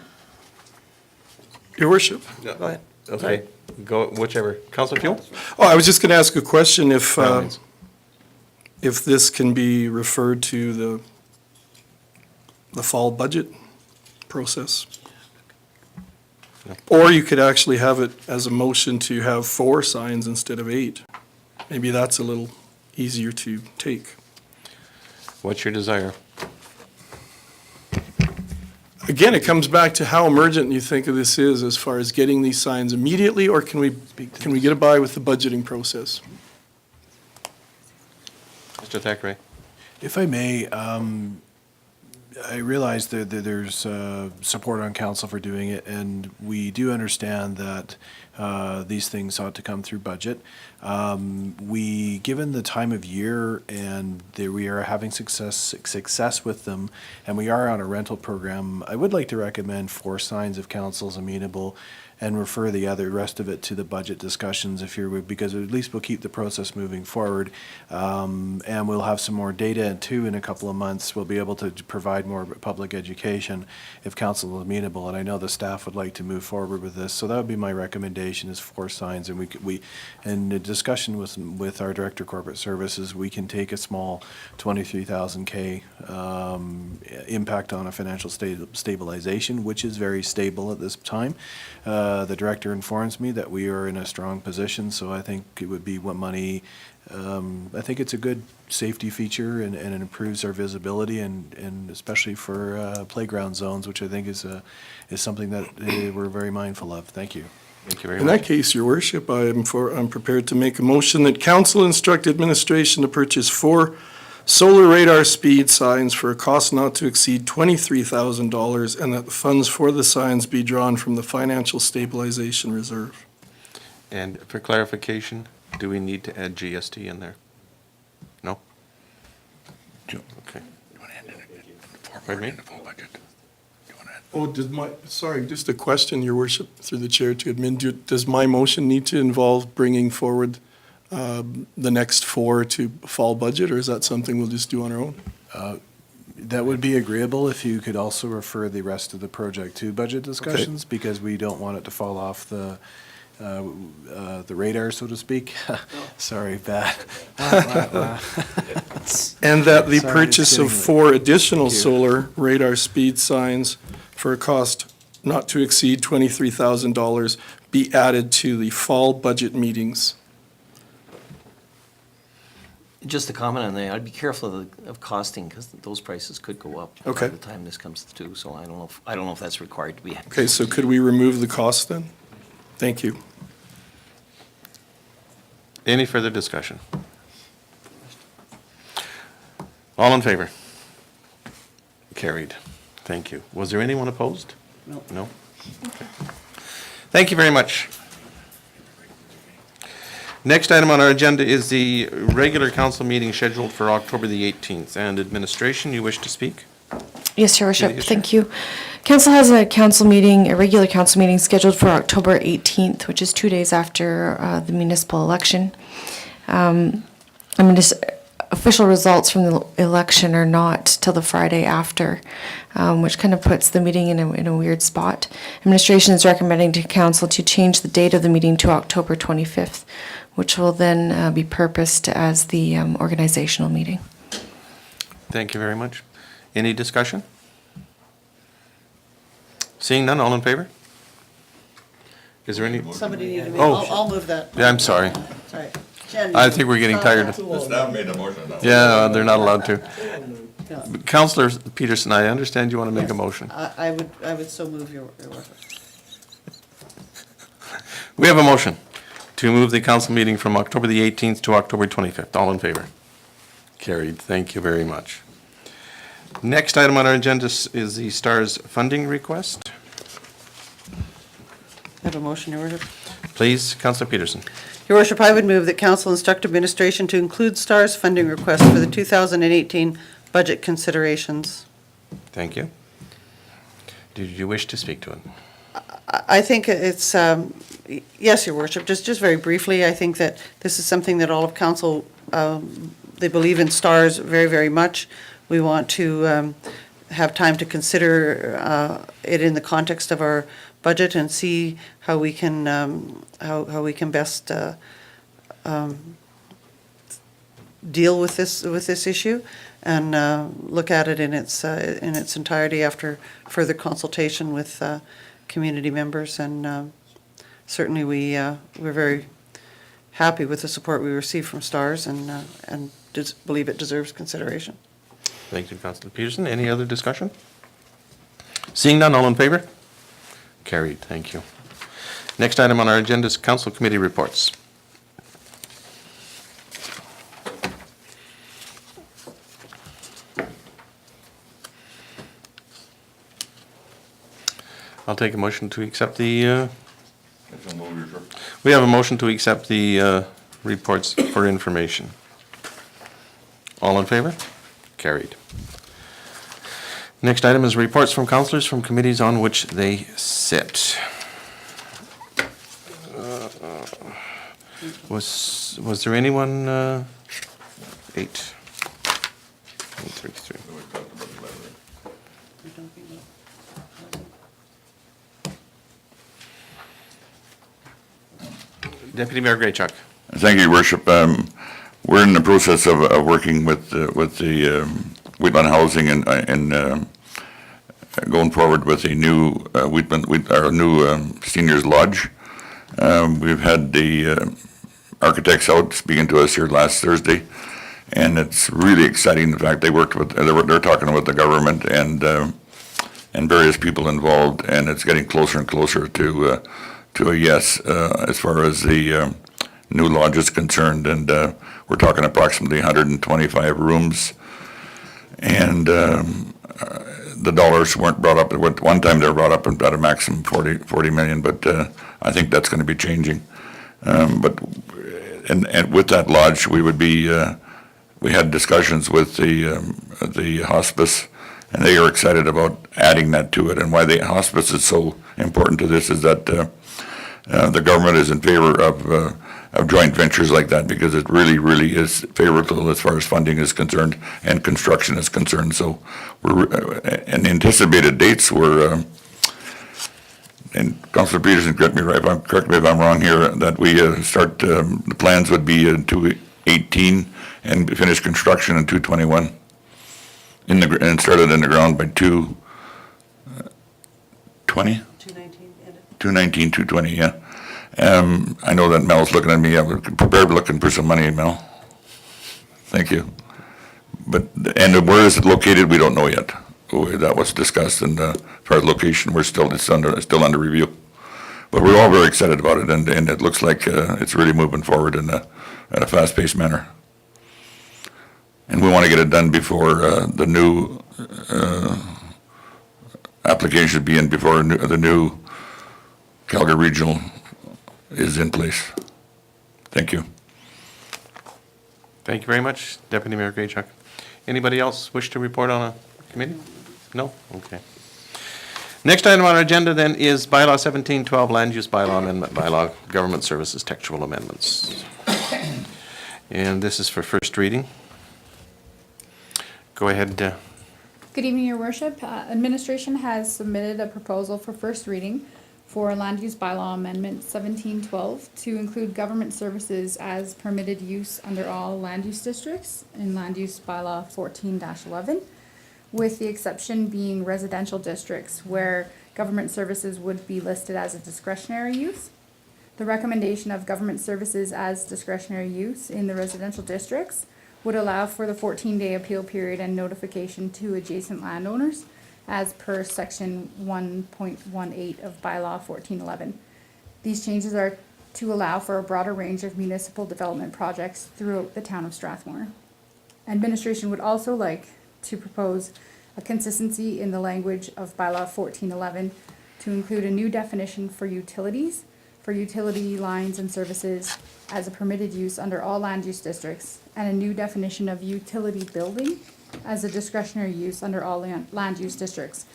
Your worship. Go ahead. Okay, go whichever. Councillor Fuel? Oh, I was just going to ask a question if, By all means. if this can be referred to the fall budget process. No. Or you could actually have it as a motion to have 4 signs instead of 8. Maybe that's a little easier to take. What's your desire? Again, it comes back to how emergent you think of this is as far as getting these signs immediately, or can we get by with the budgeting process? Mr. Thackeray? If I may, I realize that there's support on council for doing it, and we do understand that these things ought to come through budget. Given the time of year and we are having success with them, and we are on a rental program, I would like to recommend 4 signs if council's amenable, and refer the rest of it to the budget discussions because at least we'll keep the process moving forward. And we'll have some more data too in a couple of months. We'll be able to provide more public education if council is amenable. And I know the staff would like to move forward with this. So that would be my recommendation is 4 signs. And in the discussion with our Director of Corporate Services, we can take a small 23,000 K impact on a financial stabilization, which is very stable at this time. The director informs me that we are in a strong position, so I think it would be what money, I think it's a good safety feature and it improves our visibility and especially for playground zones, which I think is something that we're very mindful of. Thank you. Thank you very In much. that case, your worship, I'm prepared to make a motion that council instruct administration to purchase 4 solar radar speed signs for a cost not to exceed $23,000, and that the funds for the signs be drawn from the financial stabilization reserve. And for clarification, do we need to add GST in there? No? Joe, Okay. you want to add in the Pardon me? full budget? You want to add Oh, sorry, just a question, Your Worship, through the chair to admin. Does my motion need to involve bringing forward the next 4 to fall budget, or is that something we'll just do on our own? That would be agreeable if you could also refer the rest of the project to budget discussions, because we don't want it to fall off the radar, so to speak. Sorry, bad. And that the Sorry, purchase it's of getting 4 additional Thank you. solar radar speed signs for a cost not to exceed $23,000 be added to the fall budget meetings. Just a comment on that, I'd be careful of costing, because those prices could go up by Okay. the time this comes through, so I don't know if that's required to be. Okay, so could we remove the cost then? Thank you. Any further discussion? All in favor? Carried. Thank you. Was there anyone opposed? No. No? Okay. Thank you very much. Next item on our agenda is the regular council meeting scheduled for October the 18th. And administration, you wish to speak? Yes, Your Worship, Yes, thank you. Council has a regular council meeting scheduled for October 18th, which is 2 days after the municipal election. Official results from the election are not till the Friday after, which kind of puts the meeting in a weird spot. Administration is recommending to council to change the date of the meeting to October 25th, which will then be purposed as the organizational meeting. Thank you very much. Any discussion? Seeing none, all in favor? Is there any? Somebody need to make, Oh. I'll move that. Yeah, I'm sorry. Sorry. Jen, I think we're getting tired. Staff made the motion. Yeah, they're not allowed to. Yeah. Councillor Peterson, I understand you want to make a motion. I would so move your worship. We have a motion to move the council meeting from October the 18th to October 25th. All in favor? Carried. Thank you very much. Next item on our agenda is the STARS funding request. Have a motion, Your Worship. Please, Councillor Peterson. Your Worship, I would move that council instruct administration to include STARS funding request for the 2018 budget considerations. Thank you. Did you wish to speak to it? I think it's, yes, Your Worship, just very briefly, I think that this is something that all of council, they believe in STARS very, very much. We want to have time to consider it in the context of our budget and see how we can, how we can best deal with this issue and look at it in its entirety after further consultation with community members. And certainly we're very happy with the support we received from STARS and believe it deserves consideration. Thank you, Councillor Peterson. Any other discussion? Seeing none, all in favor? Carried. Thank you. Next item on our agenda is council committee reports. I'll take a motion to accept the, we have a motion to accept the reports for information. All in favor? Carried. Next item is reports from councillors from committees on which they sit. Was there anyone, 8? 8:33. Deputy Mayor Graychuck. Thank you, Your Worship. We're in the process of working with the Wheatland Housing and going forward with a new our new seniors lodge. We've had the architects out speaking to us here last Thursday, and it's really exciting. In fact, they worked with they're talking with the government and various people involved, and it's getting closer and closer to a yes as far as the new lodge is concerned. And we're talking approximately 125 rooms, and the dollars weren't brought up. At one time, they were brought up at a maximum 40 million, but I think that's going to be changing. But with that lodge, we would be. We had discussions with the hospice And they are excited about adding that to it. And why the hospice is so important to this is that the government is in favor of joint ventures like that, because it really, really is favorable as far as funding is concerned and construction is concerned. So and the anticipated dates were, and Councilor Peterson, correct me if I'm wrong here, that we start, the plans would be in 2018 and finish construction in 2021. And started in the ground by 2/20? 2/19, 2/20, yeah. I know that Mel's looking at me, I'm prepared looking for some money, Mel. Thank you. But, and where is it located, we don't know yet. That was discussed, and as far as location, it's still under review. But we're all very excited about it, and it looks like it's really moving forward in at a fast-paced manner. And we want to get it done before the new application be in, before the new Calgary Regional is in place. Thank you. Thank you very much, Deputy Mayor Graychuk. Anybody else wish to report on a committee? No? Okay. Next item on our agenda then is Bylaw 1712, Land Use Bylaw Amendment, Bylaw Government Services Textual Amendments. And this is for first reading. Go ahead. Good evening, Your Worship. Administration has submitted a proposal for first reading for Land Use Bylaw Amendment 1712 to include government services as permitted use under all land use districts in Land Use Bylaw 14-11, with the exception being residential districts where government services would be listed as a discretionary use. The recommendation of government services as discretionary use in the residential districts would allow for the 14-day appeal period and notification to adjacent landowners as per section 1.18 of bylaw 1411. These changes are to allow for a broader range of municipal development projects throughout the town of Strathmore. Administration would also like to propose a consistency in the language of bylaw 1411 to include a new definition for utilities, for utility lines and services as a permitted use under all land use districts, and a new definition of utility building as a discretionary use under all land use districts,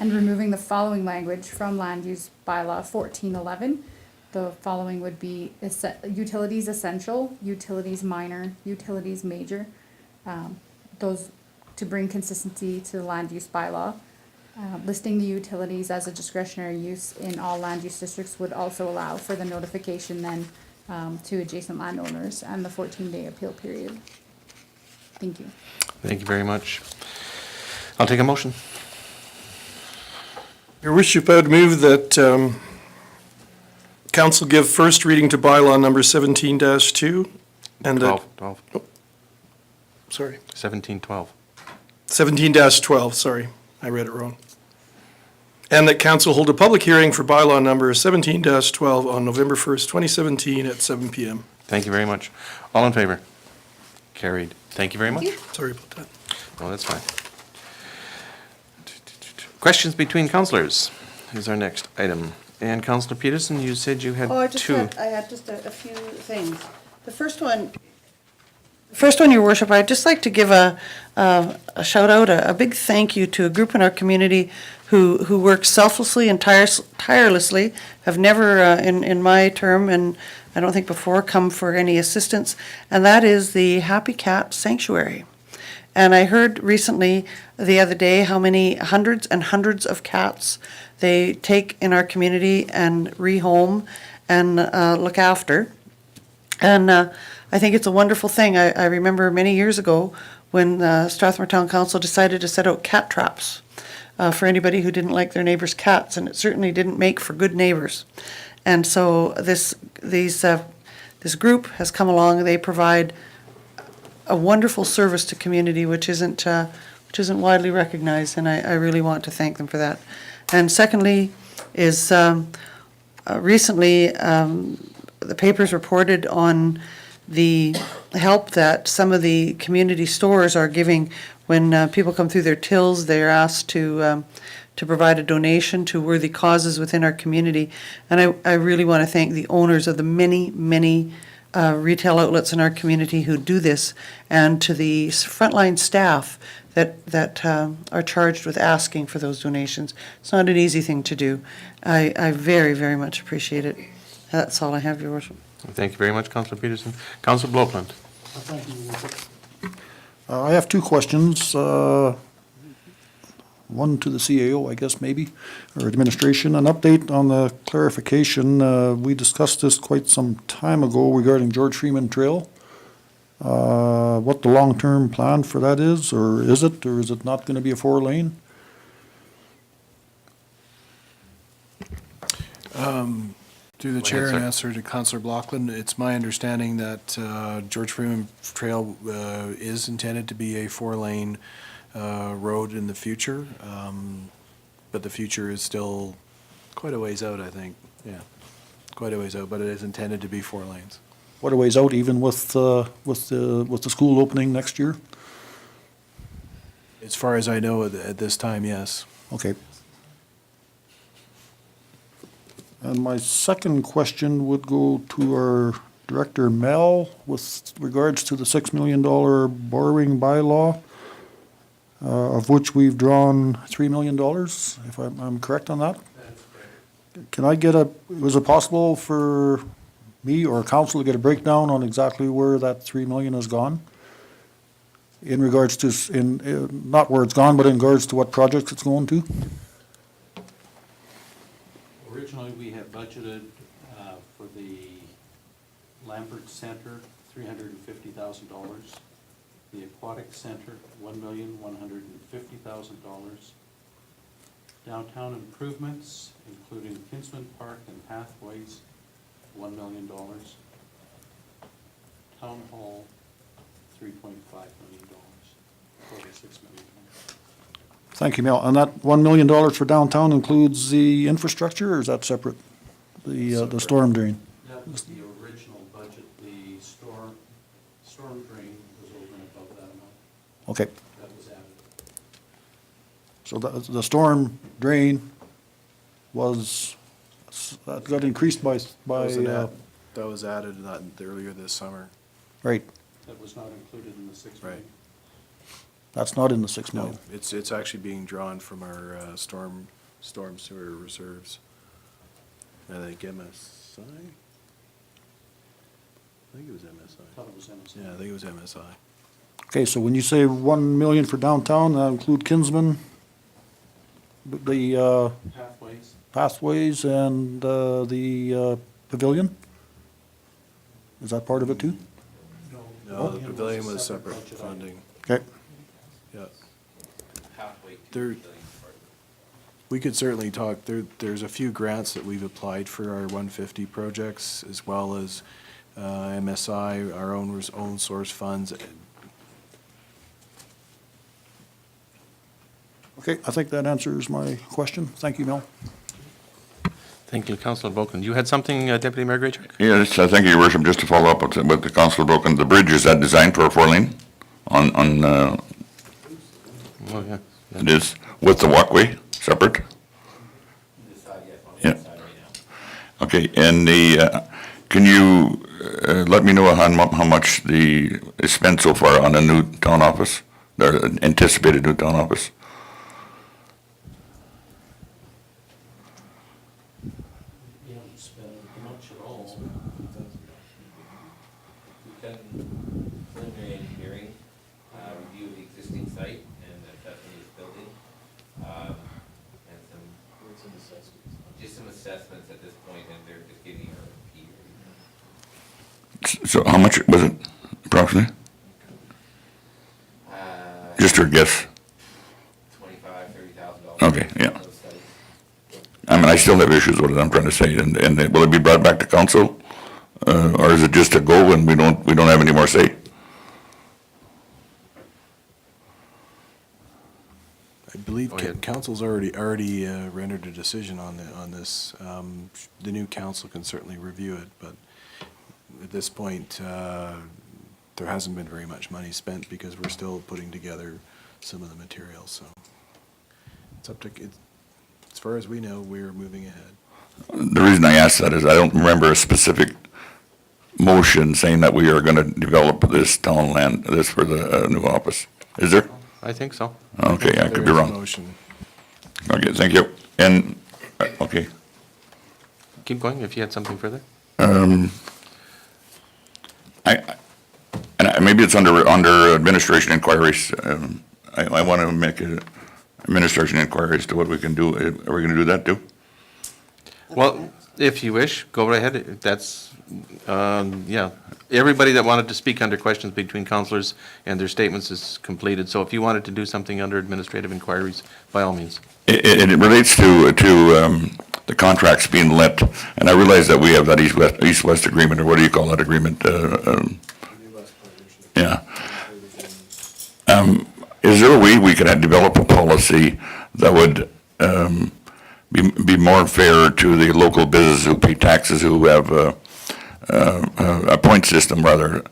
and removing the following language from Land Use Bylaw 1411. The following would be utilities essential, utilities minor, utilities major, those to bring consistency to the land use bylaw. Listing the utilities as a discretionary use in all land use districts would also allow for the notification then to adjacent landowners and the 14-day appeal period. Thank you. Thank you very much. I'll take a motion. Your Worship, I would move that council give first reading to bylaw number 17-2 and 12. Oh, sorry. 1712. 17-12, sorry, I read it wrong. And that council hold a public hearing for bylaw number 17-12 on November 1st, 2017 at 7 p.m. Thank you very much. All in favor? Carried. Thank you very much. Sorry about that. No, that's fine. Questions between councillors is our next item. And Councillor Peterson, you said you had two. I had just a few things. The first one, Your Worship, I'd just like to give a shout out, a big thank you to a group in our community who work selflessly and tirelessly, have never in my term and I don't think before come for any assistance, and that is the Happy Cat Sanctuary. And I heard recently, the other day, how many hundreds and hundreds of cats they take in our community and rehome and look after. And I think it's a wonderful thing. I remember many years ago when Strathmore Town Council decided to set out cat traps for anybody who didn't like their neighbor's cats, and it certainly didn't make for good neighbors. And so this group has come along. They provide a wonderful service to community, which isn't widely recognized, and I really want to thank them for that. And secondly, is recently the papers reported on the help that some of the community stores are giving when people come through their tills. They're asked to provide a donation to worthy causes within our community, and I really want to thank the owners of the many retail outlets in our community who do this, and to the frontline staff that are charged with asking for those donations. It's not an easy thing to do. I very, very much appreciate it. That's all I have, Your Worship. Thank you very much, Councillor Peterson. Councillor Blokeland. Thank you, Your Worship. I have two questions. One to the CAO, I guess, maybe, or administration. An update on the clarification. We discussed this quite some time ago regarding George Freeman Trail. What the long-term plan for that is, or is it not going to be a 4-lane? Through the chair, in answer to Councillor Blockland, it's my understanding that George Freeman Trail is intended to be a 4-lane road in the future, but the future is still quite a ways out, I think. Yeah, quite a ways out, but it is intended to be 4 lanes. Quite a ways out, even with the school opening next year? As far as I know at this time, yes. Okay. And my second question would go to our Director Mel with regards to the $6 million borrowing bylaw, of which we've drawn $3 million, if I'm correct on that? That's correct. Can I get was it possible for me or council to get a breakdown on exactly where that $3 million has gone? In regards to, not where it's gone, but in regards to what projects it's going to? Originally, we had budgeted for the Lambert Center, $350,000. The Aquatic Center, $1,150,000. Downtown improvements, including Kinsman Park and Pathways, $1 million. Town Hall, $3.5 million, total $6 million. Thank you, Mel. And that $1 million for downtown includes the infrastructure, or is that separate? The storm drain? That was the original budget. The storm drain was over and above that amount. Okay. That was added. So the storm drain was, that got increased by That was added earlier this summer. right. That was not included in the $6 million. Right. That's not in the $6 No, million. it's actually being drawn from our storm sewer reserves. I think MSI? I think it was MSI. I thought it was MSI. Yeah, I think it was MSI. Okay, so when you say $1 million for downtown, that include Kinsman, the pathways and the pavilion? Is that part of it too? No, the pavilion was separate funding. Okay. Yeah. We could certainly talk, there's a few grants that we've applied for our 150 projects, as well as MSI, our own source funds. Okay, I think that answers my question. Thank you, Mel. Thank you, Councillor Blokeland. You had something, Deputy Mayor Graychuk? Yes, thank you, Your Worship. Just to follow up with the Councillor Broken, the bridge, is that designed for a 4-lane on, Oh, yeah. it is, with the walkway separate? Yeah. Okay, and can you let me know how much is spent so far on the new town office, the anticipated new town office? You haven't spent much at all. We've done preliminary engineering, review of the existing site and assessment of this building, and just some assessments at this point, and they're just getting our RFP ready. So how much was it approximately? Just your guess. $25,000-$30,000. Okay, yeah. I mean, I still have issues with it, I'm trying to say, and will it be brought back to council? Or is it just a go and we don't have any more say? I believe council's already rendered a decision on this. The new council can certainly review it, but at this point, there hasn't been very much money spent because we're still putting together some of the materials, so it's up to, as far as we know, we're moving ahead. The reason I ask that is I don't remember a specific motion saying that we are gonna develop this town land, this for the new office. Is there? I think so. Okay, I could be There is a wrong. motion. Okay, thank you. And, okay, Keep going if you had something further. maybe it's under administration inquiries. I want to make a administration inquiry as to what we can do. Are we gonna do that too? Well, if you wish, go right ahead. That's, yeah. Everybody that wanted to speak under questions between councilors and their statements is completed. So if you wanted to do something under administrative inquiries, by all means. It relates to the contracts being let, and I realize that we have that east-west agreement, or what do you call that agreement? Yeah. Is there a way we could develop a policy that would be more fair to the local businesses who pay taxes, who have a point system, rather?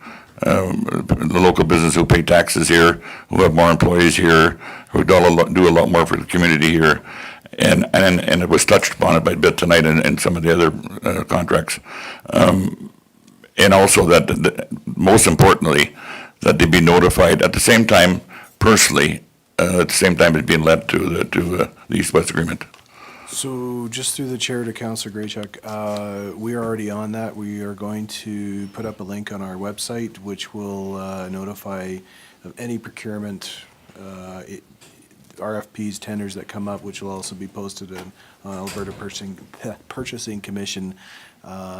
The local business who pay taxes here, who have more employees here, who do a lot more for the community here. And it was touched upon a bit tonight in some of the other contracts. And also that, most importantly, that they be notified at the same time, personally, at the same time as being led to the East-West Agreement. So just through the chair to Councillor Graychuk, we are already on that. We are going to put up a link on our website which will notify of any procurement, RFPs, tenders that come up, which will also be posted on Alberta Purchasing Commission.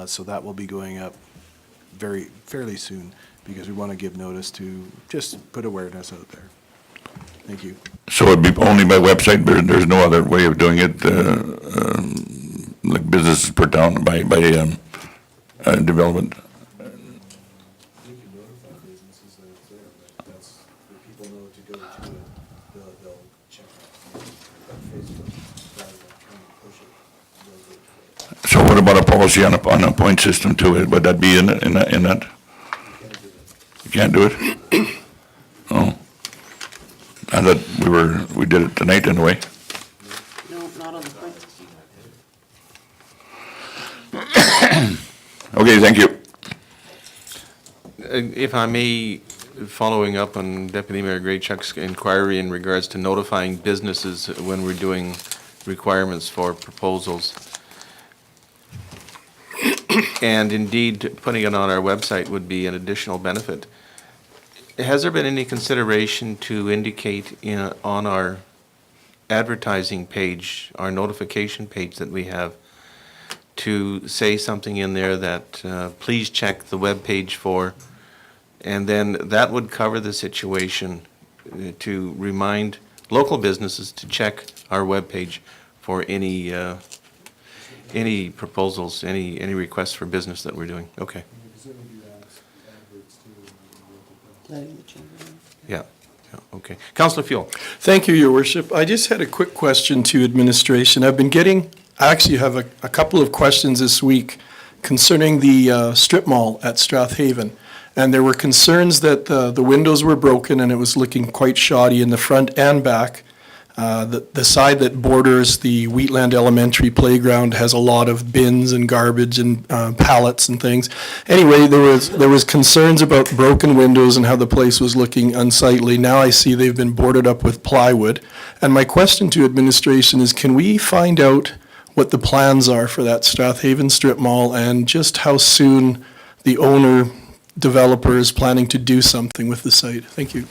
So that will be going up fairly soon, because we want to give notice to just put awareness out there. Thank you. So it'd be only by website, but there's no other way of doing it, like businesses put down by development? You can notify businesses that it's there, but that's, the people know to go to it, they'll check out Facebook, rather than trying to push it. They'll go to it. So what about a policy on a point system to it? Would that be in that? You can't do it? Oh. I thought we did it tonight anyway. No, not on the point. Okay, thank you. If I may, following up on Deputy Mayor Graychuk's inquiry in regards to notifying businesses when we're doing requirements for proposals, and indeed putting it on our website would be an additional benefit. Has there been any consideration to indicate on our advertising page, our notification page that we have, to say something in there that please check the web page for, and then that would cover the situation to remind local businesses to check our web page for any proposals, any requests for business that we're doing? Okay. Yeah, okay. Councillor Fuel. Thank you, Your Worship. I just had a quick question to administration. I've been getting, I actually have a couple of questions this week concerning the strip mall at Strathaven. And there were concerns that the windows were broken and it was looking quite shoddy in the front and back. The side that borders the Wheatland Elementary playground has a lot of bins and garbage and pallets and things. Anyway, there was concerns about broken windows and how the place was looking unsightly. Now I see they've been boarded up with plywood. And my question to administration is, can we find out what the plans are for that Strathaven strip mall and just how soon the owner developer is planning to do something with the site? Thank you.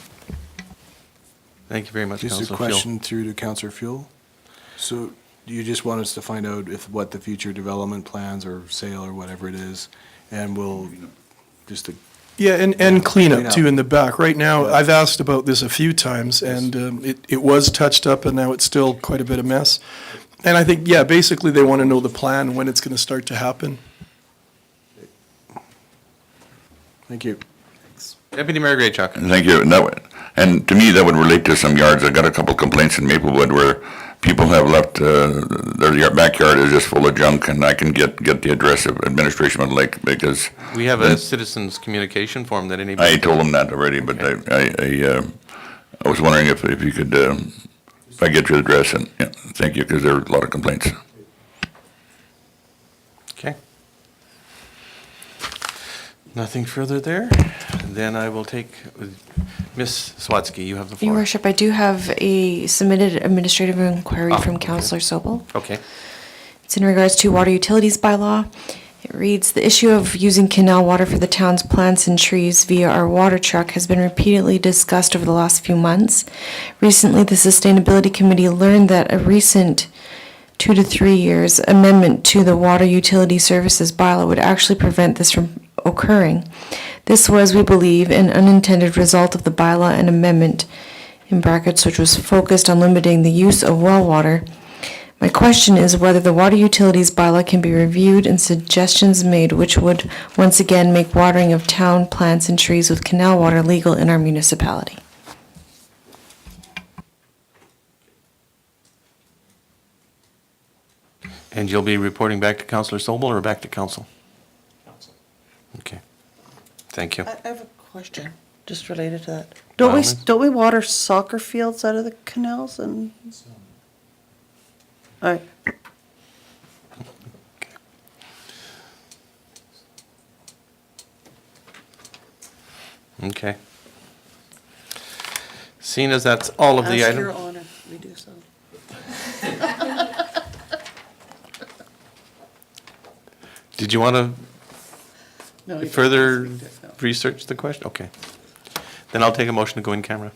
Thank you very much, Just Councillor a Fuel. question through to Councillor Fuel. So you just want us to find out what the future development plans or sale or whatever it is, and we'll just to. Yeah, and cleanup Clean up. too in the back. Right now, I've asked about this a few times, and it was touched up, and now it's still quite a bit of mess. And I think, yeah, basically they want to know the plan, when it's going to start to happen. Thank you. Deputy Mayor Graychuk. Thank you. And to me, that would relate to some yards. I got a couple complaints in Maplewood where people have left, their backyard is just full of junk, and I can get the address of administration would like, because. We have a citizens communication form that anybody. I told them that already, but I was wondering if you could, if I get your address, and, yeah, thank you, because there are a lot of complaints. Okay. Nothing further there? Then I will take, Ms. Swatsky, you have the Your floor. worship, I do have a submitted administrative inquiry from okay. Councillor Sobel. Okay. It's in regards to water utilities bylaw. It reads, "The issue of using canal water for the town's plants and trees via our water truck has been repeatedly discussed over the last few months. Recently, the Sustainability Committee learned that a recent 2 to 3 years amendment to the water utility services bylaw would actually prevent this from occurring. This was, we believe, an unintended result of the bylaw and amendment, in brackets, which was focused on limiting the use of well water. My question is whether the water utilities bylaw can be reviewed and suggestions made which would once again make watering of town plants and trees with canal water legal in our municipality." And you'll be reporting back to Councillor Sobel or back to council? Council. Okay. Thank you. I have a question just related to that. By all means. Don't we water soccer fields out of the canals and? All right. Okay. Seeing as that's all of the Ask your items. honor, we do so. Did you want No, to you further can't. No. research the question? Okay. Then I'll take a motion to go in camera.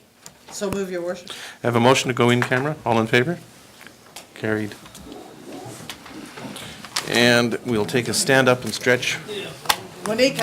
So move, your worship. I have a motion to go in camera. All in favor? Carried. And we'll take a stand up and stretch. Monique,